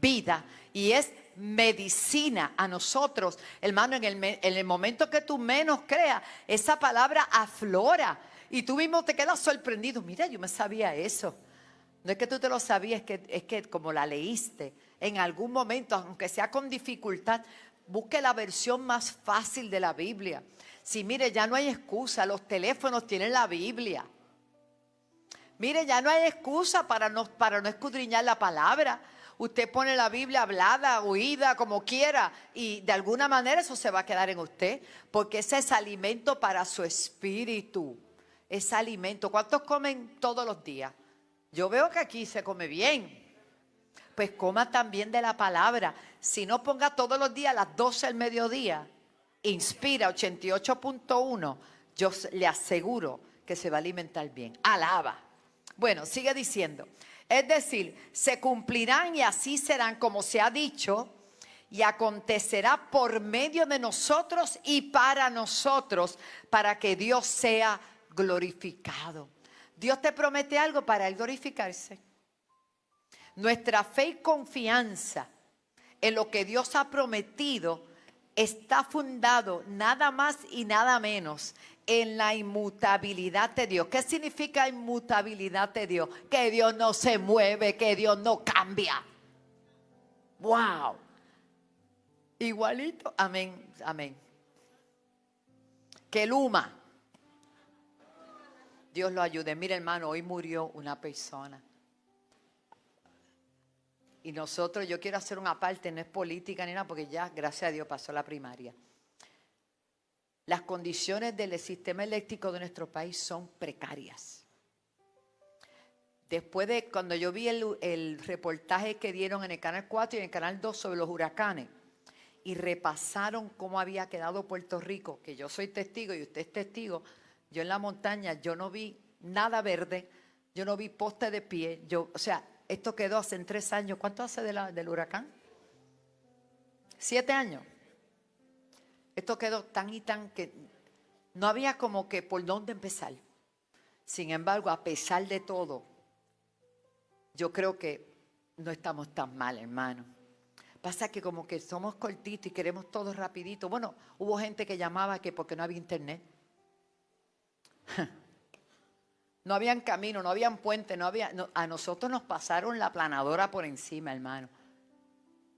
vida y es medicina a nosotros, hermano, en el momento que tú menos creas, esa palabra aflora y tú mismo te quedas sorprendido. Mira, yo me sabía eso. No es que tú te lo sabías, es que como la leíste en algún momento, aunque sea con dificultad, busque la versión más fácil de la Biblia. Si mire, ya no hay excusa, los teléfonos tienen la Biblia. Mire, ya no hay excusa para no escudriñar la palabra. Usted pone la Biblia hablada, oída, como quiera, y de alguna manera eso se va a quedar en usted, porque ese es alimento para su espíritu. Es alimento. ¿Cuántos comen todos los días? Yo veo que aquí se come bien. pues coma también de la palabra. Si no, ponga todos los días a las 12 del mediodía. Inspira 88.1. Yo le aseguro que se va a alimentar bien. Alaba. Bueno, sigue diciendo. Es decir, se cumplirán y así serán como se ha dicho, y acontecerá por medio de nosotros y para nosotros, para que Dios sea glorificado. Dios te promete algo para Él glorificarse. Nuestra fe y confianza en lo que Dios ha prometido está fundado nada más y nada menos en la inmutabilidad de Dios. ¿Qué significa inmutabilidad de Dios? Que Dios no se mueve, que Dios no cambia. ¡Wow! Igualito. Amén, amén. Que Luma. Dios lo ayude. Mira, hermano, hoy murió una persona. Y nosotros, yo quiero hacer una parte, no es política ni nada, porque ya, gracias a Dios, pasó la primaria. Las condiciones del sistema eléctrico de nuestro país son precarias. Después de, cuando yo vi el reportaje que dieron en el Canal 4 y en el Canal 2 sobre los huracanes, y repasaron cómo había quedado Puerto Rico, que yo soy testigo y usted es testigo, yo en la montaña, yo no vi nada verde, yo no vi poste de pie, o sea, esto quedó hace 3 años. ¿Cuánto hace del huracán? 7 años. Esto quedó tan y tan que no había como que por dónde empezar. Sin embargo, a pesar de todo, yo creo que no estamos tan mal, hermano. Pasa que como que somos cortitos y queremos todo rapidito. Bueno, hubo gente que llamaba que porque no había internet. No habían camino, no habían puente, a nosotros nos pasaron la planadora por encima, hermano.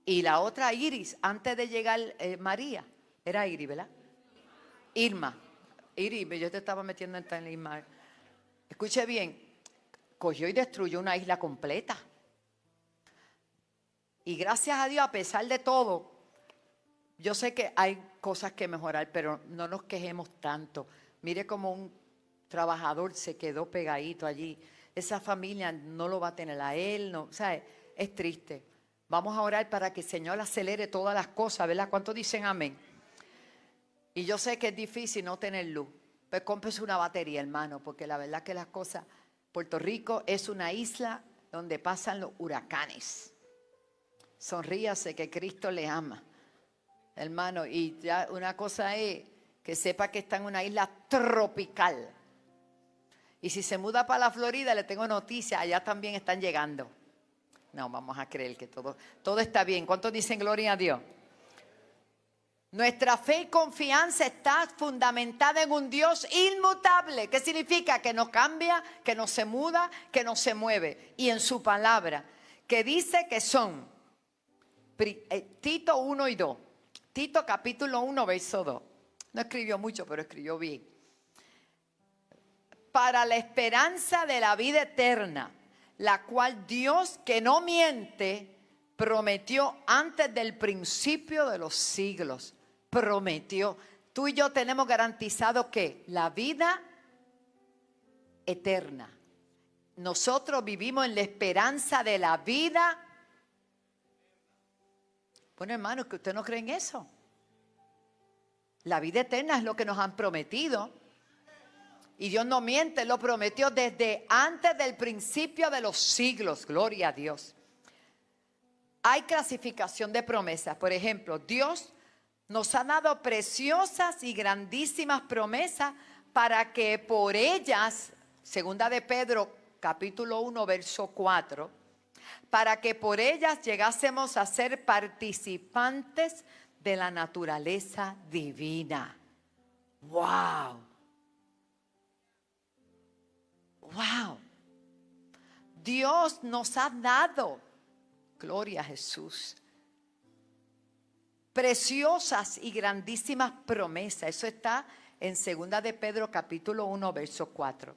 Y la otra Iris, antes de llegar María, era Iris, ¿verdad? Irma. Iris, yo te estaba metiendo en Irma. Escuche bien, cogió y destruyó una isla completa. Y gracias a Dios, a pesar de todo, yo sé que hay cosas que mejorar, pero no nos quejemos tanto. Mire cómo un trabajador se quedó pegadito allí. Esa familia no lo va a tener a él, no, o sea, es triste. Vamos a orar para que el Señor acelere todas las cosas, ¿verdad? ¿Cuántos dicen amén? Y yo sé que es difícil no tener luz, pues cómprese una batería, hermano, porque la verdad que las cosas, Puerto Rico es una isla donde pasan los huracanes. Sonríase que Cristo le ama, hermano, y ya una cosa es que sepa que está en una isla tropical. Y si se muda para la Florida, le tengo noticias, allá también están llegando. No, vamos a creer que todo está bien. ¿Cuántos dicen gloria a Dios? Nuestra fe y confianza está fundamentada en un Dios inmutable. ¿Qué significa? Que no cambia, que no se muda, que no se mueve. Y en su palabra, que dice que son Tito 1 y 2. Tito capítulo 1, verso 2. No escribió mucho, pero escribió bien. Para la esperanza de la vida eterna, la cual Dios, que no miente, prometió antes del principio de los siglos. Prometió. Tú y yo tenemos garantizado que la vida eterna. Nosotros vivimos en la esperanza de la vida. Bueno, hermano, que usted no cree en eso. La vida eterna es lo que nos han prometido. Y Dios no miente, lo prometió desde antes del principio de los siglos. Gloria a Dios. Hay clasificación de promesas. Por ejemplo, Dios nos ha dado preciosas y grandísimas promesas para que por ellas, segunda de Pedro, capítulo 1, verso 4, para que por ellas llegásemos a ser participantes de la naturaleza divina. ¡Wow! ¡Wow! Dios nos ha dado, gloria a Jesús, preciosas y grandísimas promesas. Eso está en 2 de Pedro capítulo 1, verso 4.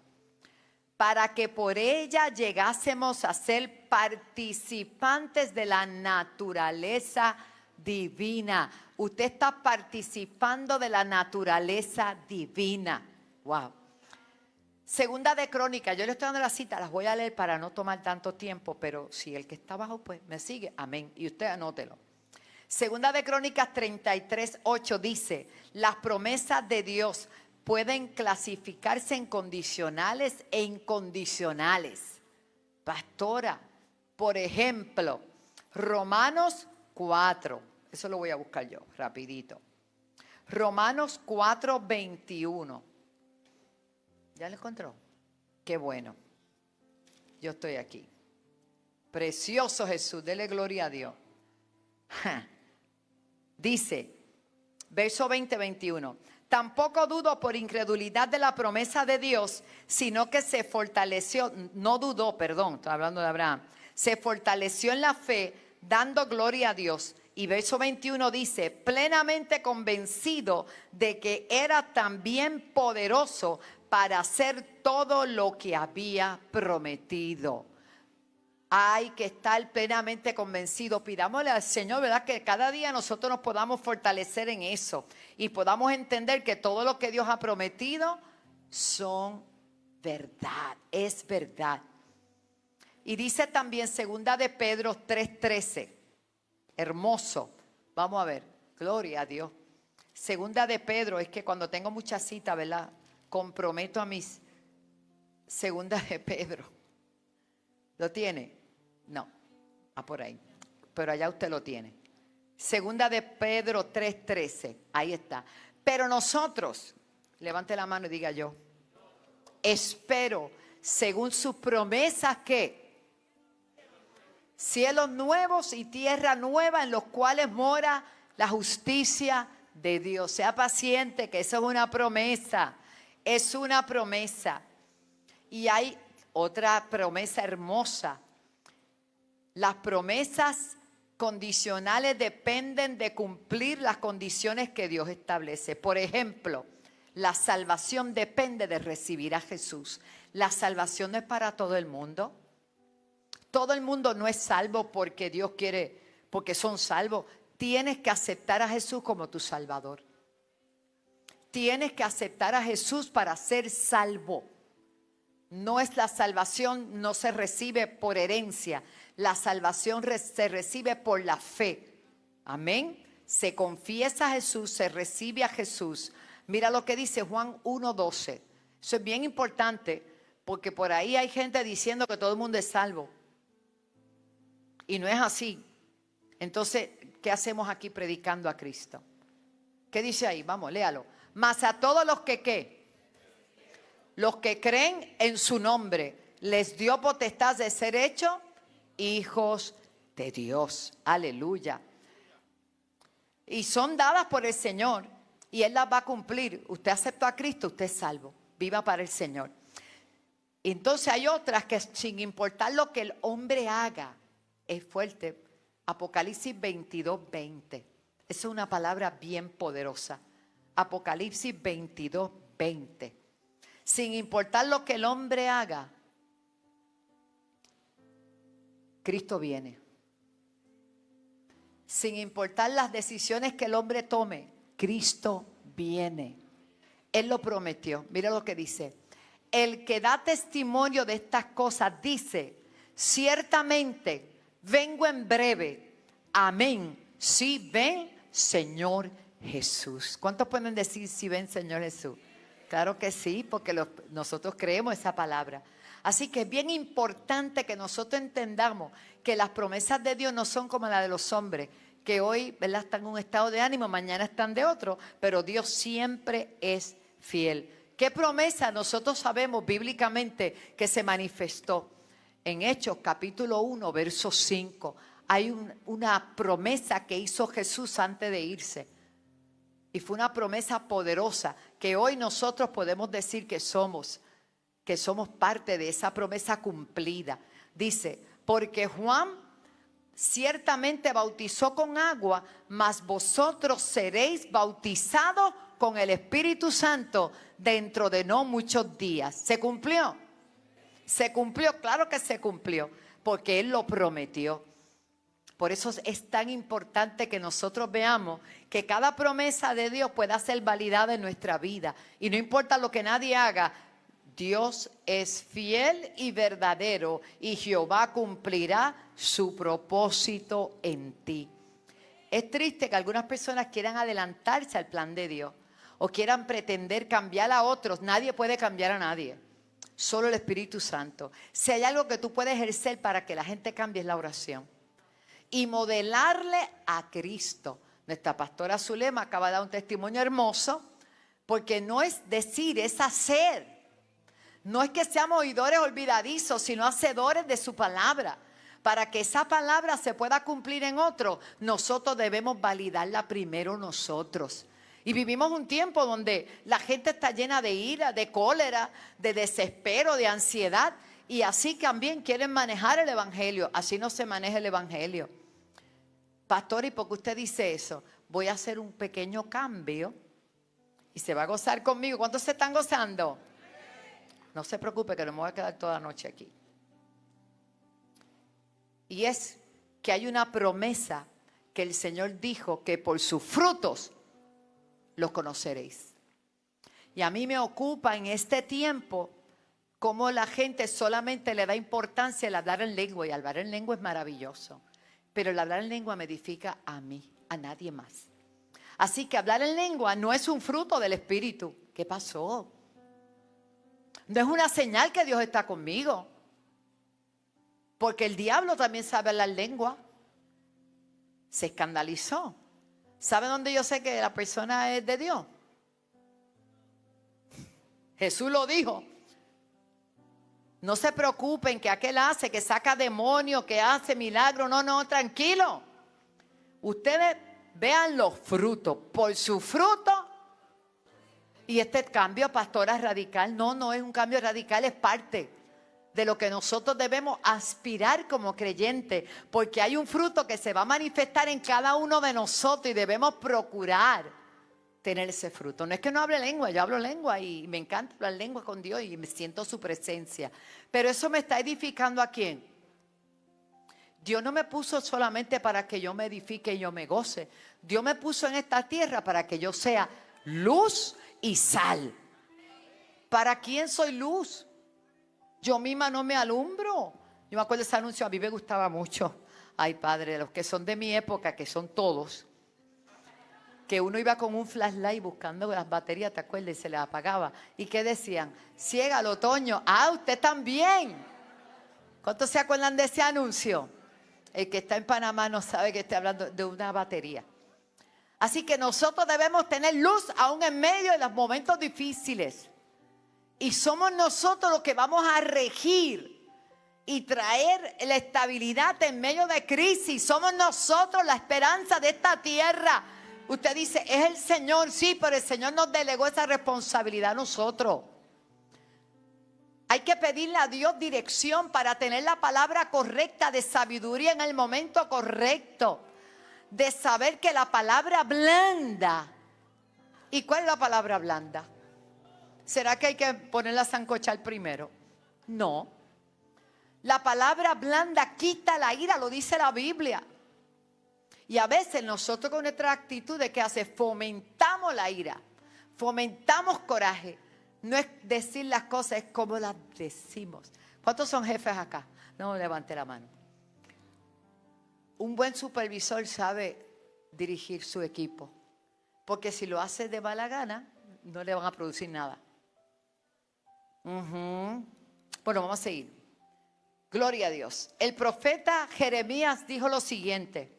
Para que por ella llegásemos a ser participantes de la naturaleza divina. Usted está participando de la naturaleza divina. Wow. Segunda de Crónicas, yo le estoy dando la cita, las voy a leer para no tomar tanto tiempo, pero si el que está abajo pues me sigue, amén. Y usted anótelo. Segunda de Crónicas 33:8 dice, las promesas de Dios pueden clasificarse en condicionales e incondicionales. Pastora, por ejemplo, Romanos 4, eso lo voy a buscar yo, rapidito. Romanos 4:21. ¿Ya lo encontró? Qué bueno. Yo estoy aquí. Precioso Jesús, dele gloria a Dios. Dice, verso 20-21. Tampoco dudo por incredulidad de la promesa de Dios, sino que se fortaleció, no dudó, perdón, estoy hablando de Abraham, se fortaleció en la fe, dando gloria a Dios. Y verso 21 dice, plenamente convencido de que era también poderoso para hacer todo lo que había prometido. Hay que estar plenamente convencido. Pidámosle al Señor, ¿verdad? Que cada día nosotros nos podamos fortalecer en eso y podamos entender que todo lo que Dios ha prometido son verdad, es verdad. Y dice también segunda de Pedro 3:13, hermoso. Vamos a ver, gloria a Dios. Segunda de Pedro, es que cuando tengo mucha cita, ¿verdad? Comprometo a mis. Segunda de Pedro. ¿Lo tiene? No, por ahí. Pero allá usted lo tiene. Segunda de Pedro 3:13. Ahí está. Pero nosotros, levante la mano y diga yo, espero, según sus promesas, que cielos nuevos y tierra nueva en los cuales mora la justicia de Dios. Sea paciente, que eso es una promesa. Es una promesa. Y hay otra promesa hermosa. Las promesas condicionales dependen de cumplir las condiciones que Dios establece. Por ejemplo, la salvación depende de recibir a Jesús. La salvación no es para todo el mundo. Todo el mundo no es salvo porque Dios quiere, porque son salvos. Tienes que aceptar a Jesús como tu Salvador. Tienes que aceptar a Jesús para ser salvo. No es la salvación, no se recibe por herencia. La salvación se recibe por la fe. Amén. Se confiesa a Jesús, se recibe a Jesús. Mira lo que dice Juan 1:12. Eso es bien importante porque por ahí hay gente diciendo que todo el mundo es salvo. Y no es así. Entonces, ¿qué hacemos aquí predicando a Cristo? ¿Qué dice ahí? Vamos, léalo. Mas a todos los que ¿qué? Los que creen en su nombre, les dio potestad de ser hechos hijos de Dios. Aleluya. Y son dadas por el Señor y Él las va a cumplir. Usted aceptó a Cristo, usted es salvo. Viva para el Señor. Entonces hay otras que sin importar lo que el hombre haga, es fuerte. Apocalipsis 22:20. Esa es una palabra bien poderosa. Apocalipsis 22:20. Sin importar lo que el hombre haga, Cristo viene. Sin importar las decisiones que el hombre tome, Cristo viene. Él lo prometió. Mira lo que dice. El que da testimonio de estas cosas dice, ciertamente vengo en breve. Amén. Sí, ven, Señor Jesús. ¿Cuántos pueden decir si ven, Señor Jesús? Claro que sí, porque nosotros creemos esa palabra. Así que es bien importante que nosotros entendamos que las promesas de Dios no son como las de los hombres, que hoy, ¿verdad?, están en un estado de ánimo, mañana están de otro, pero Dios siempre es fiel. ¿Qué promesa nosotros sabemos bíblicamente que se manifestó? En Hechos capítulo 1, verso 5, hay una promesa que hizo Jesús antes de irse. Y fue una promesa poderosa que hoy nosotros podemos decir que somos parte de esa promesa cumplida. Dice, porque Juan ciertamente bautizó con agua, mas vosotros seréis bautizados con el Espíritu Santo dentro de no muchos días. ¿Se cumplió? Se cumplió, claro que se cumplió, porque Él lo prometió. Por eso es tan importante que nosotros veamos que cada promesa de Dios pueda ser validada en nuestra vida. Y no importa lo que nadie haga, Dios es fiel y verdadero y Jehová cumplirá su propósito en ti. Es triste que algunas personas quieran adelantarse al plan de Dios o quieran pretender cambiar a otros. Nadie puede cambiar a nadie, solo el Espíritu Santo. Si hay algo que tú puedes ejercer para que la gente cambie es la oración y modelarle a Cristo. Nuestra pastora Zulema acaba de dar un testimonio hermoso, porque no es decir, es hacer. No es que seamos oidores olvidadizos, sino hacedores de su palabra. Para que esa palabra se pueda cumplir en otro, nosotros debemos validarla primero nosotros. Y vivimos un tiempo donde la gente está llena de ira, de cólera, de desespero, de ansiedad. Y así también quieren manejar el evangelio. Así no se maneja el evangelio. Pastor, ¿y por qué usted dice eso? Voy a hacer un pequeño cambio y se va a gozar conmigo. ¿Cuántos se están gozando? No se preocupe que no me voy a quedar toda la noche aquí. Y es que hay una promesa que el Señor dijo que por sus frutos los conoceréis. Y a mí me ocupa en este tiempo cómo la gente solamente le da importancia al hablar en lengua. Y hablar en lengua es maravilloso. Pero el hablar en lengua me edifica a mí, a nadie más. Así que hablar en lengua no es un fruto del Espíritu. ¿Qué pasó? No es una señal que Dios está conmigo. Porque el diablo también sabe hablar lengua. Se escandalizó. ¿Sabe dónde yo sé que la persona es de Dios? Jesús lo dijo. No se preocupen que aquel hace, que saca demonios, que hace milagros. No, no, tranquilo. Ustedes vean los frutos. Por su fruto. Y este cambio, pastora, radical. No, no es un cambio radical, es parte de lo que nosotros debemos aspirar como creyentes. Porque hay un fruto que se va a manifestar en cada uno de nosotros y debemos procurar tener ese fruto. No es que no hable lengua, yo hablo lengua y me encanta hablar lengua con Dios y me siento su presencia. Pero eso me está edificando ¿a quién? Dios no me puso solamente para que yo me edifique y yo me goce. Dios me puso en esta tierra para que yo sea luz y sal. ¿Para quién soy luz? Yo misma no me alumbro. Yo me acuerdo de ese anuncio, a mí me gustaba mucho. Ay, Padre, los que son de mi época, que son todos, que uno iba con un flashlight buscando las baterías, ¿te acuerdas? Y se les apagaba. ¿Y qué decían? Ciega al otoño. Ah, usted también. ¿Cuántos se acuerdan de ese anuncio? El que está en Panamá no sabe que estoy hablando de una batería. Así que nosotros debemos tener luz aún en medio de los momentos difíciles. Y somos nosotros los que vamos a regir y traer la estabilidad en medio de crisis. Somos nosotros la esperanza de esta tierra. Usted dice, es el Señor, sí, pero el Señor nos delegó esa responsabilidad a nosotros. Hay que pedirle a Dios dirección para tener la palabra correcta de sabiduría en el momento correcto. De saber que la palabra blanda. ¿Y cuál es la palabra blanda? ¿Será que hay que ponerla a sancochar primero? No. La palabra blanda quita la ira, lo dice la Biblia. Y a veces nosotros con nuestra actitud de que hace, fomentamos la ira, fomentamos coraje. No es decir las cosas, es como las decimos. ¿Cuántos son jefes acá? No, levante la mano. Un buen supervisor sabe dirigir su equipo. Porque si lo hace de mala gana, no le van a producir nada. Bueno, vamos a seguir. Gloria a Dios. El profeta Jeremías dijo lo siguiente.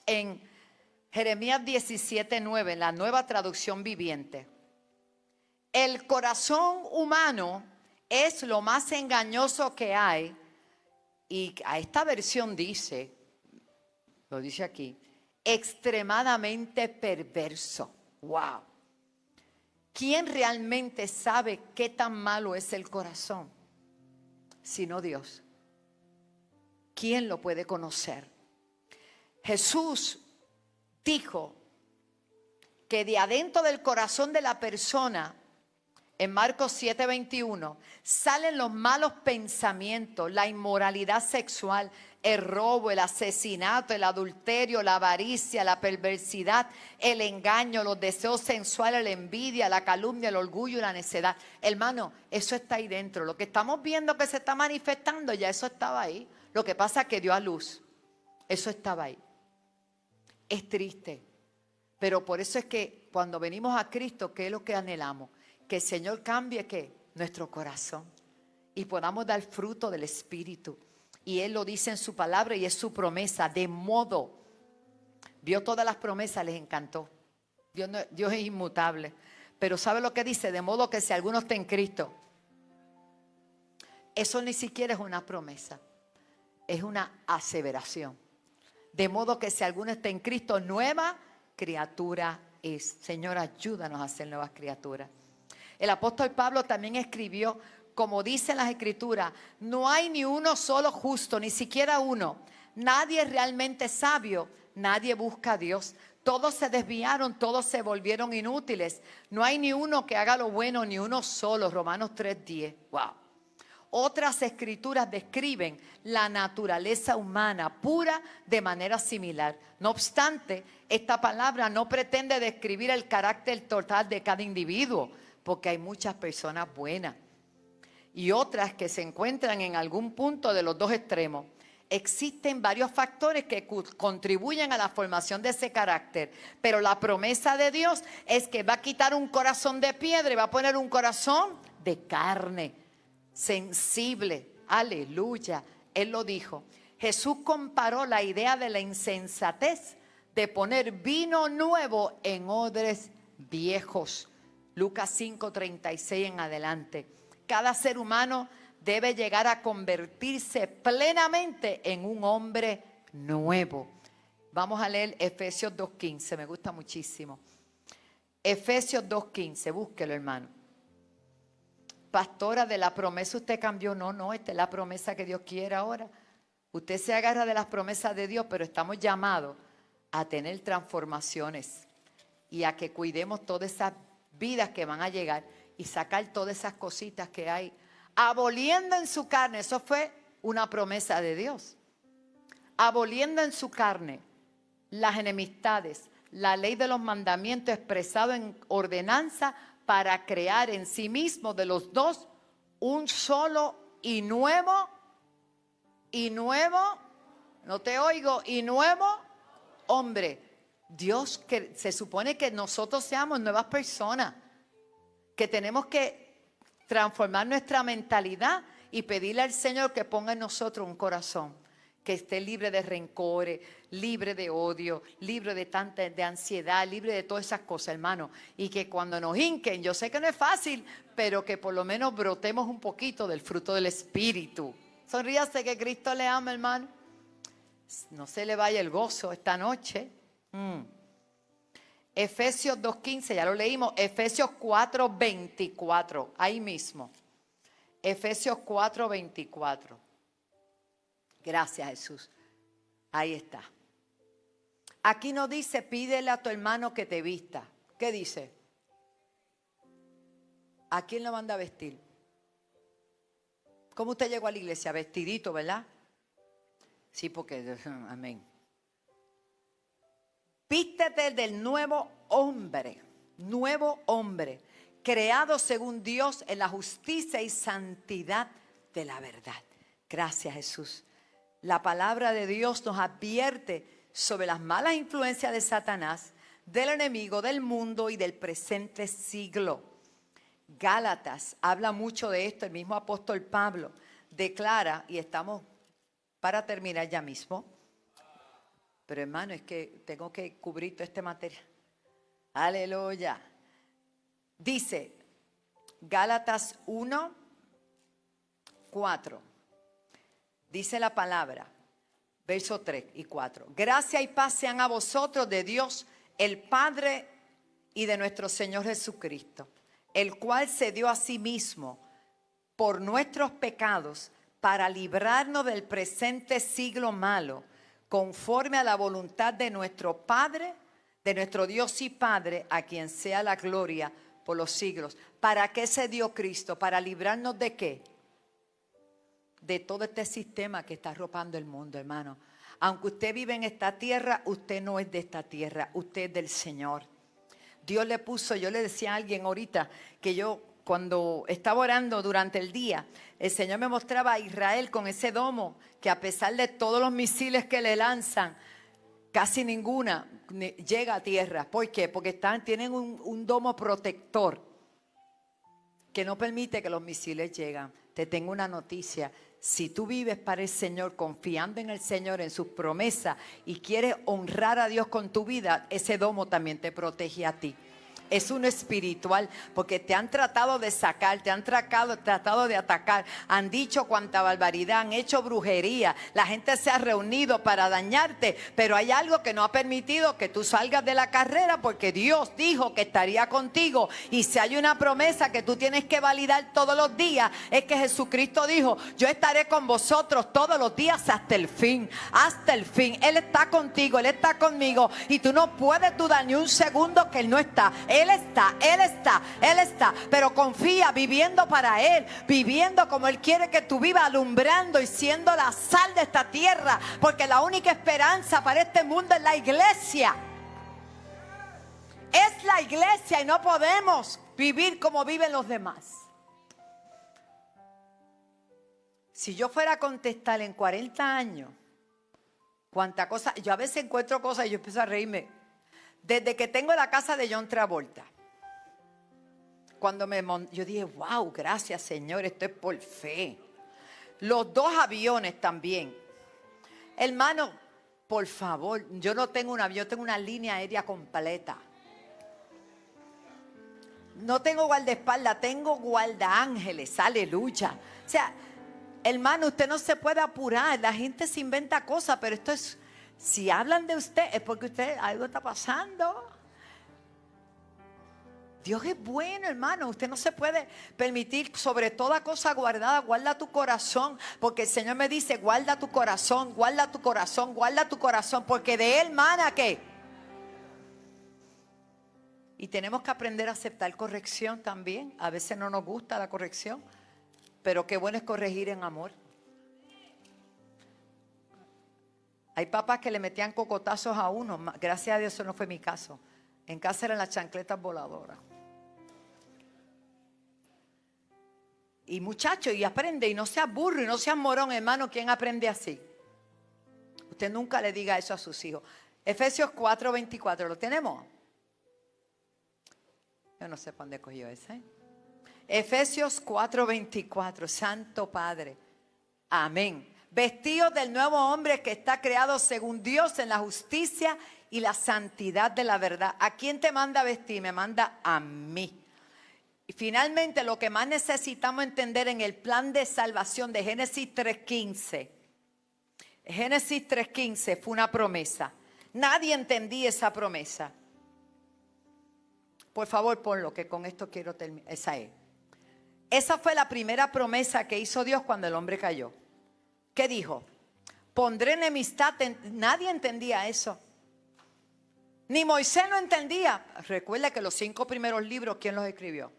En Jeremías 17:9, en la Nueva Traducción Viviente. El corazón humano es lo más engañoso que hay. Y a esta versión dice, lo dice aquí, extremadamente perverso. Wow. ¿Quién realmente sabe qué tan malo es el corazón? Sino Dios. ¿Quién lo puede conocer? Jesús dijo que de adentro del corazón de la persona, en Marcos 7:21, salen los malos pensamientos, la inmoralidad sexual, el robo, el asesinato, el adulterio, la avaricia, la perversidad, el engaño, los deseos sensuales, la envidia, la calumnia, el orgullo y la necedad. Hermano, eso está ahí dentro. Lo que estamos viendo que se está manifestando, ya eso estaba ahí. Lo que pasa es que dio a luz. Eso estaba ahí. Es triste. Pero por eso es que cuando venimos a Cristo, ¿qué es lo que anhelamos? Que el Señor cambie, ¿qué? Nuestro corazón. Y podamos dar fruto del Espíritu. Y Él lo dice en su palabra y es su promesa. De modo, vio todas las promesas, les encantó. Dios es inmutable. Pero ¿sabe lo que dice? De modo que si alguno está en Cristo. Eso ni siquiera es una promesa. Es una aseveración. De modo que si alguno está en Cristo, nueva criatura es. Señor, ayúdanos a ser nuevas criaturas. El apóstol Pablo también escribió, como dicen las Escrituras, no hay ni uno solo justo, ni siquiera uno. Nadie es realmente sabio, nadie busca a Dios. Todos se desviaron, todos se volvieron inútiles. No hay ni uno que haga lo bueno, ni uno solo. Romanos 3:10. Wow. Otras escrituras describen la naturaleza humana pura de manera similar. No obstante, esta palabra no pretende describir el carácter total de cada individuo, porque hay muchas personas buenas y otras que se encuentran en algún punto de los dos extremos. Existen varios factores que contribuyen a la formación de ese carácter, pero la promesa de Dios es que va a quitar un corazón de piedra y va a poner un corazón de carne, sensible. Aleluya. Él lo dijo. Jesús comparó la idea de la insensatez de poner vino nuevo en odres viejos. Lucas 5:36 en adelante. Cada ser humano debe llegar a convertirse plenamente en un hombre nuevo. Vamos a leer Efesios 2:15, me gusta muchísimo. Efesios 2:15, búsquelo, hermano. Pastora, de la promesa usted cambió. No, esta es la promesa que Dios quiere ahora. Usted se agarra de las promesas de Dios, pero estamos llamados a tener transformaciones y a que cuidemos todas esas vidas que van a llegar y sacar todas esas cositas que hay, aboliendo en su carne. Eso fue una promesa de Dios. Aboliendo en su carne las enemistades, la ley de los mandamientos expresado en ordenanza para crear en sí mismo de los dos un solo y nuevo, no te oigo, y nuevo hombre. Dios, que se supone que nosotros seamos nuevas personas, que tenemos que transformar nuestra mentalidad y pedirle al Señor que ponga en nosotros un corazón que esté libre de rencores, libre de odio, libre de ansiedad, libre de todas esas cosas, hermano. Y que cuando nos hinquen, yo sé que no es fácil, pero que por lo menos brotemos un poquito del fruto del Espíritu. Sonríase que Cristo le ama, hermano. No se le vaya el gozo esta noche. Efesios 2:15, ya lo leímos. Efesios 4:24, ahí mismo. Efesios 4:24. Gracias, Jesús. Ahí está. Aquí no dice, pídele a tu hermano que te vista. ¿Qué dice? ¿A quién lo manda a vestir? ¿Cómo usted llegó a la iglesia? Vestidito, ¿verdad? Sí, porque, amén. Vístete del nuevo hombre, creado según Dios en la justicia y santidad de la verdad. Gracias, Jesús. La palabra de Dios nos advierte sobre las malas influencias de Satanás, del enemigo, del mundo y del presente siglo. Gálatas habla mucho de esto. El mismo apóstol Pablo declara, y estamos para terminar ya mismo, pero hermano, es que tengo que cubrir todo este material. Aleluya. Dice Gálatas 1:4. Dice la palabra, verso 3 y 4. Gracia y paz sean a vosotros de Dios, el Padre, y de nuestro Señor Jesucristo, el cual se dio a sí mismo por nuestros pecados para librarnos del presente siglo malo, conforme a la voluntad de nuestro Padre, de nuestro Dios y Padre, a quien sea la gloria por los siglos. ¿Para qué se dio Cristo? ¿Para librarnos de qué? de todo este sistema que está arropando el mundo, hermano. Aunque usted vive en esta tierra, usted no es de esta tierra, usted es del Señor. Dios le puso, yo le decía a alguien ahorita que yo cuando estaba orando durante el día, el Señor me mostraba a Israel con ese domo que a pesar de todos los misiles que le lanzan, casi ninguna llega a tierra. ¿Por qué? Porque tienen un domo protector que no permite que los misiles lleguen. Te tengo una noticia. Si tú vives para el Señor, confiando en el Señor, en sus promesas, y quieres honrar a Dios con tu vida, ese domo también te protege a ti. Es uno espiritual, porque te han tratado de sacar, te han tratado de atacar, han dicho cuánta barbaridad, han hecho brujería, la gente se ha reunido para dañarte, pero hay algo que no ha permitido que tú salgas de la carrera, porque Dios dijo que estaría contigo. Y si hay una promesa que tú tienes que validar todos los días, es que Jesucristo dijo: yo estaré con vosotros todos los días hasta el fin, hasta el fin. Él está contigo, Él está conmigo, y tú no puedes dudar ni un segundo que Él no está. Él está, Él está, Él está. Pero confía, viviendo para Él, viviendo como Él quiere que tú vivas, alumbrando y siendo la sal de esta tierra. Porque la única esperanza para este mundo es la iglesia. Es la iglesia, y no podemos vivir como viven los demás. Si yo fuera a contestar en 40 años, cuánta cosa, yo a veces encuentro cosas y yo empiezo a reírme. Desde que tengo la casa de John Travolta, yo dije: wow, gracias Señor, esto es por fe. Los 2 aviones también. Hermano, por favor, yo no tengo un avión, yo tengo una línea aérea completa. No tengo guardaespaldas, tengo guardaángeles, aleluya. O sea, hermano, usted no se puede apurar, la gente se inventa cosas, pero esto es... Si hablan de usted es porque usted algo está pasando. Dios es bueno, hermano. Usted no se puede permitir, sobre toda cosa guardada, guarda tu corazón, porque el Señor me dice: guarda tu corazón, guarda tu corazón, guarda tu corazón, porque de él mana ¿qué? Y tenemos que aprender a aceptar corrección también. A veces no nos gusta la corrección, pero qué bueno es corregir en amor. Hay papás que le metían cocotazos a uno. Gracias a Dios eso no fue mi caso. En casa eran las chancletas voladoras. Y muchachos, y aprende, y no seas burro, y no seas morón, hermano. ¿Quién aprende así? Usted nunca le diga eso a sus hijos. Efesios 4:24, ¿lo tenemos? Yo no sé para dónde cogió ese. Efesios 4:24, Santo Padre. Amén. Vestidos del nuevo hombre que está creado según Dios en la justicia y la santidad de la verdad. ¿A quién te manda a vestir? Me manda a mí. Y finalmente, lo que más necesitamos entender en el plan de salvación de Génesis 3:15. Génesis 3:15 fue una promesa. Nadie entendía esa promesa. Por favor, ponlo, que con esto quiero terminar. Esa fue la primera promesa que hizo Dios cuando el hombre cayó. ¿Qué dijo? Pondré enemistad. Nadie entendía eso. Ni Moisés lo entendía. Recuerda que los 5 primeros libros, ¿quién los escribió?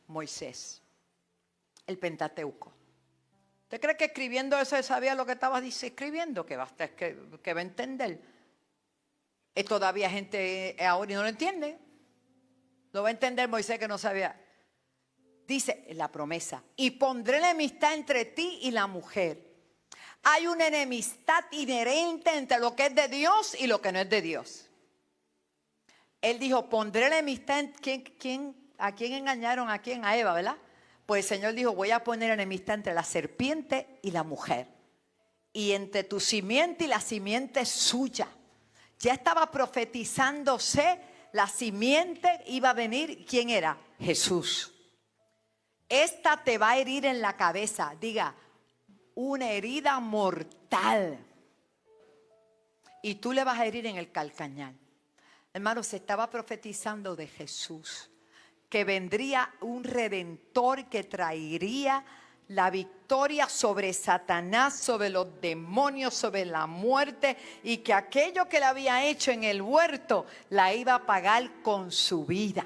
Moisés. El Pentateuco. ¿Usted cree que escribiendo eso él sabía lo que estaba escribiendo? Que va a entender. Y todavía gente ahora y no lo entiende. Lo va a entender Moisés, que no sabía. Dice la promesa: y pondré enemistad entre ti y la mujer. Hay una enemistad inherente entre lo que es de Dios y lo que no es de Dios. Él dijo: pondré enemistad en ¿a quién engañaron? ¿A quién? A Eva, ¿verdad? Pues el Señor dijo: voy a poner enemistad entre la serpiente y la mujer, y entre tu simiente y la simiente suya. Ya estaba profetizándose, la simiente iba a venir. ¿Quién era? Jesús. Esta te va a herir en la cabeza. Diga: una herida mortal. Y tú le vas a herir en el calcañar. Hermano, se estaba profetizando de Jesús, que vendría un redentor que traería la victoria sobre Satanás, sobre los demonios, sobre la muerte, y que aquello que le había hecho en el huerto la iba a pagar con su vida.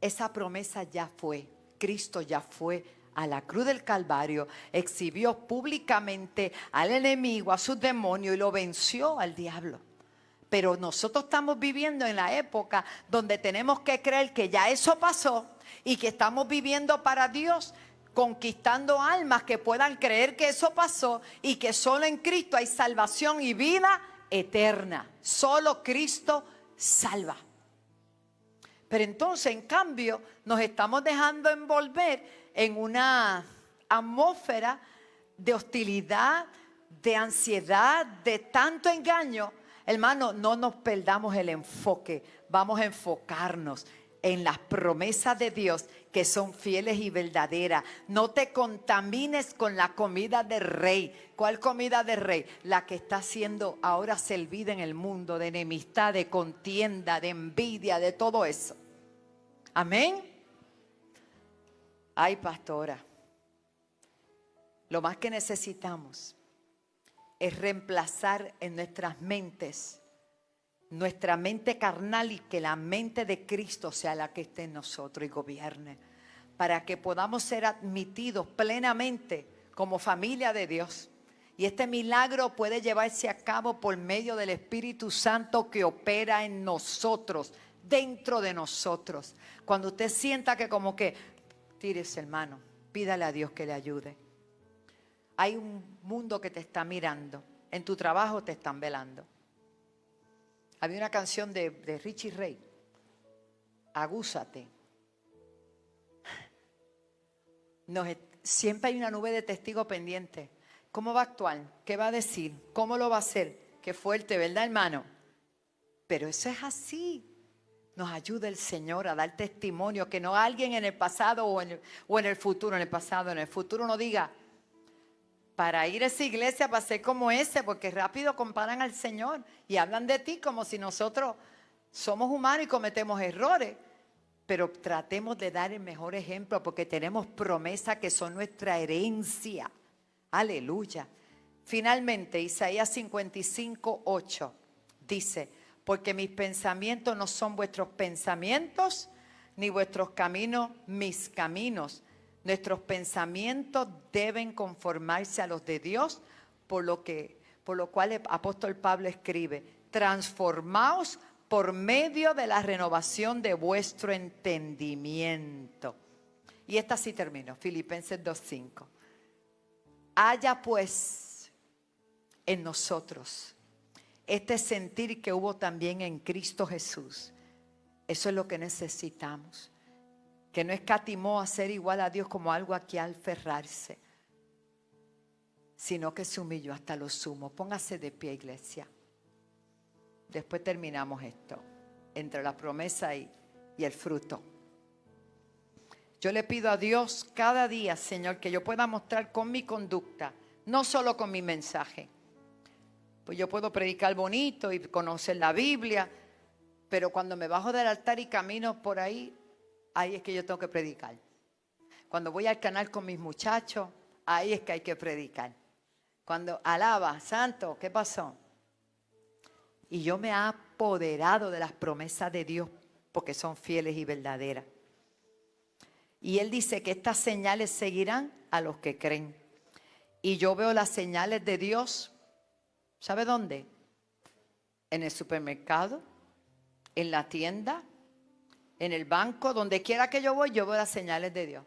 Esa promesa ya fue. Cristo ya fue a la cruz del Calvario, exhibió públicamente al enemigo, a sus demonios y lo venció al diablo. Pero nosotros estamos viviendo en la época donde tenemos que creer que ya eso pasó y que estamos viviendo para Dios, conquistando almas que puedan creer que eso pasó y que solo en Cristo hay salvación y vida eterna. Solo Cristo salva. Pero entonces, en cambio, nos estamos dejando envolver en una atmósfera de hostilidad, de ansiedad, de tanto engaño. Hermano, no nos perdamos el enfoque. Vamos a enfocarnos en las promesas de Dios que son fieles y verdaderas. No te contamines con la comida del rey. ¿Cuál comida del rey? La que está siendo ahora servida en el mundo, de enemistad, de contienda, de envidia, de todo eso. Amén. Ay, pastora, lo más que necesitamos es reemplazar en nuestras mentes, nuestra mente carnal, y que la mente de Cristo sea la que esté en nosotros y gobierne, para que podamos ser admitidos plenamente como familia de Dios. Y este milagro puede llevarse a cabo por medio del Espíritu Santo que opera en nosotros, dentro de nosotros. Cuando usted sienta que como que, tírese, hermano, pídale a Dios que le ayude. Hay un mundo que te está mirando. En tu trabajo te están velando. Había una canción de Richie Ray, Agúzate. Siempre hay una nube de testigos pendientes. ¿Cómo va a actuar? ¿Qué va a decir? ¿Cómo lo va a hacer? Qué fuerte, ¿verdad, hermano? Pero eso es así. Nos ayuda el Señor a dar testimonio, que no alguien en el pasado o en el futuro, en el pasado, en el futuro no diga, para ir a esa iglesia para ser como ese, porque rápido comparan al Señor y hablan de ti como si nosotros somos humanos y cometemos errores. Pero tratemos de dar el mejor ejemplo, porque tenemos promesas que son nuestra herencia. Aleluya. Finalmente, Isaías 55:8 dice: porque mis pensamientos no son vuestros pensamientos, ni vuestros caminos mis caminos. Nuestros pensamientos deben conformarse a los de Dios, por lo cual el apóstol Pablo escribe: transformaos por medio de la renovación de vuestro entendimiento. Y esta sí termino, Filipenses 2:5. Haya pues en nosotros este sentir que hubo también en Cristo Jesús. Eso es lo que necesitamos. Que no escatimó a ser igual a Dios como algo a que aferrarse, sino que se humilló hasta lo sumo. Póngase de pie, iglesia. Después terminamos esto, entre la promesa y el fruto. Yo le pido a Dios cada día, Señor, que yo pueda mostrar con mi conducta, no solo con mi mensaje. Pues yo puedo predicar bonito y conocer la Biblia, pero cuando me bajo del altar y camino por ahí, ahí es que yo tengo que predicar. Cuando voy al canal con mis muchachos, ahí es que hay que predicar. Cuando alaba, santo, ¿qué pasó? Y yo me he apoderado de las promesas de Dios porque son fieles y verdaderas. Y Él dice que estas señales seguirán a los que creen. Y yo veo las señales de Dios, ¿sabe dónde? En el supermercado, en la tienda, en el banco, donde quiera que yo voy, yo veo las señales de Dios.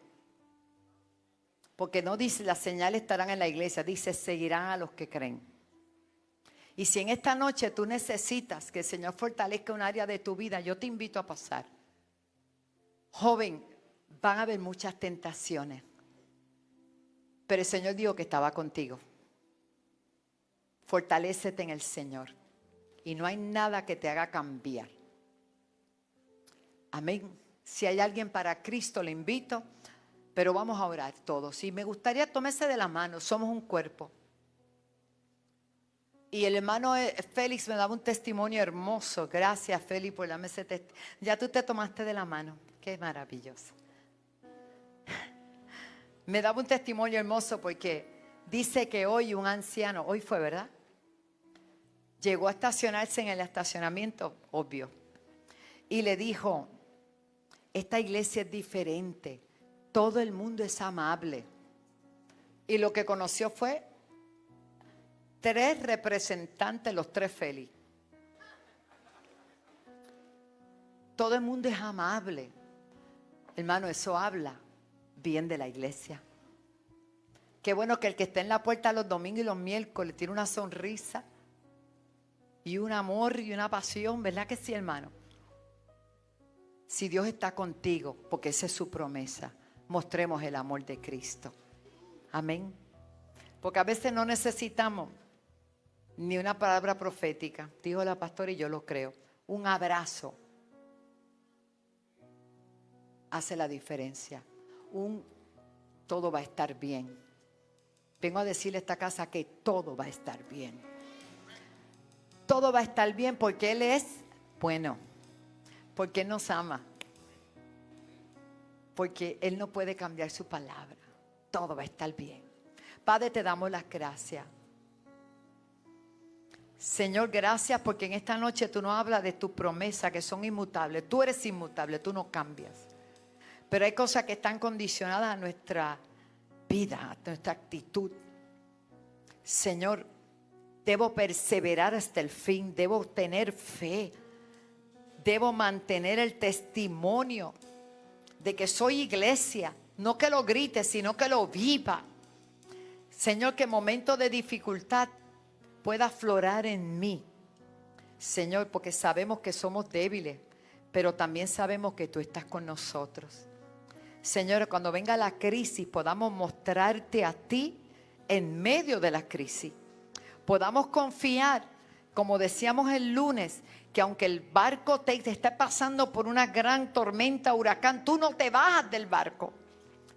Porque no dice las señales estarán en la iglesia, dice seguirán a los que creen. Y si en esta noche tú necesitas que el Señor fortalezca un área de tu vida, yo te invito a pasar. Joven, van a haber muchas tentaciones, pero el Señor dijo que estaba contigo. Fortalécete en el Señor y no hay nada que te haga cambiar. Amén. Si hay alguien para Cristo, le invito, pero vamos a orar todos. Y me gustaría tomarse de la mano, somos un cuerpo. Y el hermano Félix me daba un testimonio hermoso. Gracias, Félix, por darme ese testimonio. Ya tú te tomaste de la mano. Qué maravilloso. Me daba un testimonio hermoso porque dice que hoy un anciano, hoy fue, ¿verdad? Llegó a estacionarse en el estacionamiento, obvio. Y le dijo, esta iglesia es diferente. todo el mundo es amable. Y lo que conoció fue 3 representantes, los 3 Félix. Todo el mundo es amable. Hermano, eso habla bien de la iglesia. Qué bueno que el que está en la puerta los domingos y los miércoles tiene una sonrisa y un amor y una pasión, ¿verdad que sí, hermano? Si Dios está contigo, porque esa es su promesa, mostremos el amor de Cristo. Amén. Porque a veces no necesitamos ni una palabra profética, dijo la pastora y yo lo creo. Un abrazo hace la diferencia. Todo va a estar bien. Vengo a decirle a esta casa que todo va a estar bien. Todo va a estar bien porque Él es bueno. Porque Él nos ama. Porque Él no puede cambiar su palabra. Todo va a estar bien. Padre, te damos las gracias. Señor, gracias porque en esta noche tú nos hablas de tus promesas que son inmutables. Tú eres inmutable, tú no cambias. Pero hay cosas que están condicionadas a nuestra vida, a nuestra actitud. Señor, debo perseverar hasta el fin, debo tener fe, debo mantener el testimonio de que soy iglesia, no que lo grite, sino que lo viva. Señor, que en momentos de dificultad pueda aflorar en mí. Señor, porque sabemos que somos débiles, pero también sabemos que tú estás con nosotros. Señor, cuando venga la crisis podamos mostrarte a ti en medio de la crisis. Podamos confiar, como decíamos el lunes, que aunque el barco te esté pasando por una gran tormenta, huracán, tú no te bajas del barco.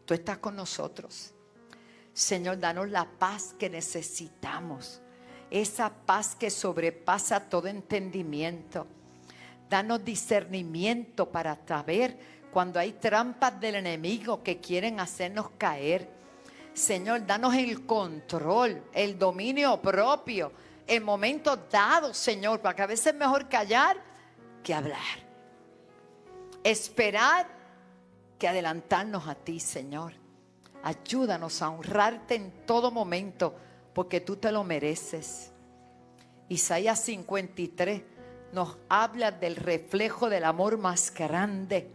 Tú estás con nosotros. Señor, danos la paz que necesitamos. Esa paz que sobrepasa todo entendimiento. Danos discernimiento para saber cuando hay trampas del enemigo que quieren hacernos caer. Señor, danos el control, el dominio propio en momentos dados, Señor, porque a veces es mejor callar que hablar. Esperar que adelantarnos a ti, Señor. Ayúdanos a honrarte en todo momento, porque tú te lo mereces. Isaías 53 nos habla del reflejo del amor más grande,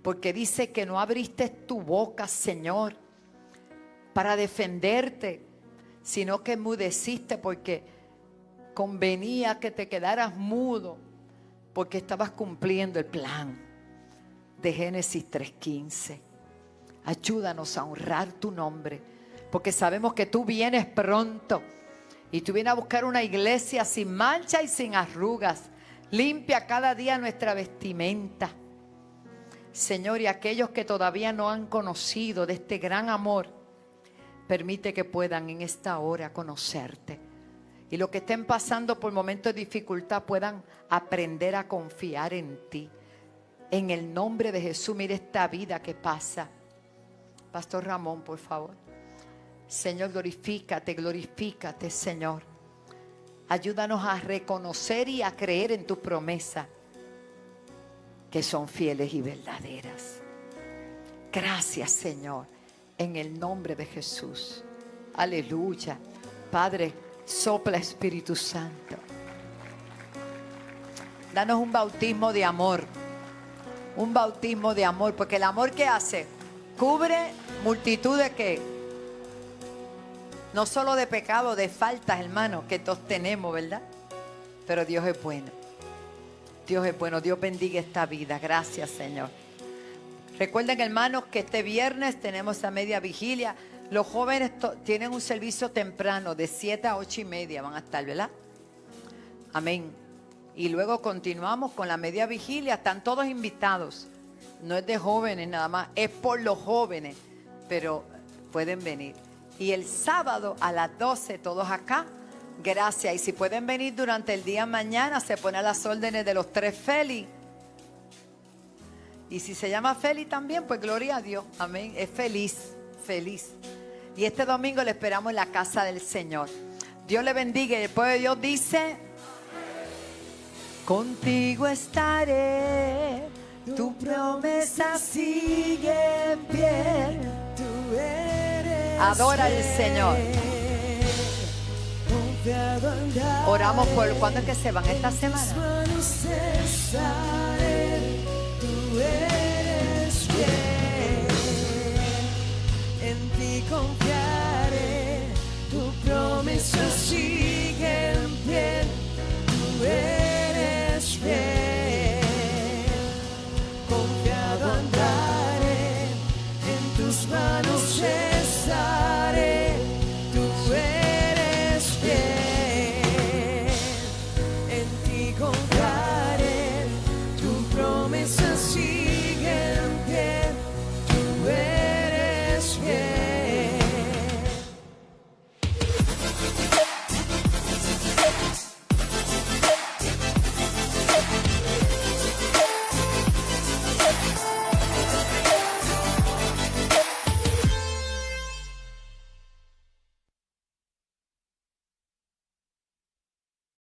porque dice que no abriste tu boca, Señor, para defenderte, sino que enmudeciste porque convenía que te quedaras mudo, porque estabas cumpliendo el plan de Génesis 3:15. Ayúdanos a honrar tu nombre, porque sabemos que tú vienes pronto y tú vienes a buscar una iglesia sin mancha y sin arrugas. Limpia cada día nuestra vestimenta, Señor, y aquellos que todavía no han conocido de este gran amor, permite que puedan en esta hora conocerte. Y los que estén pasando por momentos de dificultad puedan aprender a confiar en ti. En el nombre de Jesús, mire esta vida que pasa. Pastor Ramón, por favor. Señor, glorifícate, Señor. Ayúdanos a reconocer y a creer en tus promesas, que son fieles y verdaderas. Gracias, Señor, en el nombre de Jesús. Aleluya. Padre, sopla Espíritu Santo. Danos un bautismo de amor. Un bautismo de amor, porque el amor que hace cubre multitud de qué. No solo de pecado, de faltas, hermano, que todos tenemos, ¿verdad? Pero Dios es bueno. Dios es bueno. Dios bendiga esta vida. Gracias, Señor. Recuerden, hermanos, que este viernes tenemos a media vigilia. Los jóvenes tienen un servicio temprano de 7 a 8:30 van a estar, ¿verdad? Amén. Y luego continuamos con la media vigilia. Están todos invitados. No es de jóvenes nada más, es por los jóvenes, pero pueden venir. Y el sábado a las 12 todos acá. Gracias. Y si pueden venir durante el día mañana, se pone a las órdenes de los 3 Félix. Y si se llama Félix también, pues gloria a Dios. Amén. Es feliz, feliz. Y este domingo le esperamos en la casa del Señor. Dios le bendiga. Y el pueblo de Dios dice: contigo estaré Tu promesa sigue en pie. Tú eres Adora al Señor. confiado andar. Oramos por cuándo es que se van esta semana. Manos estaré, tú eres fiel, en ti confiaré, tu promesa sigue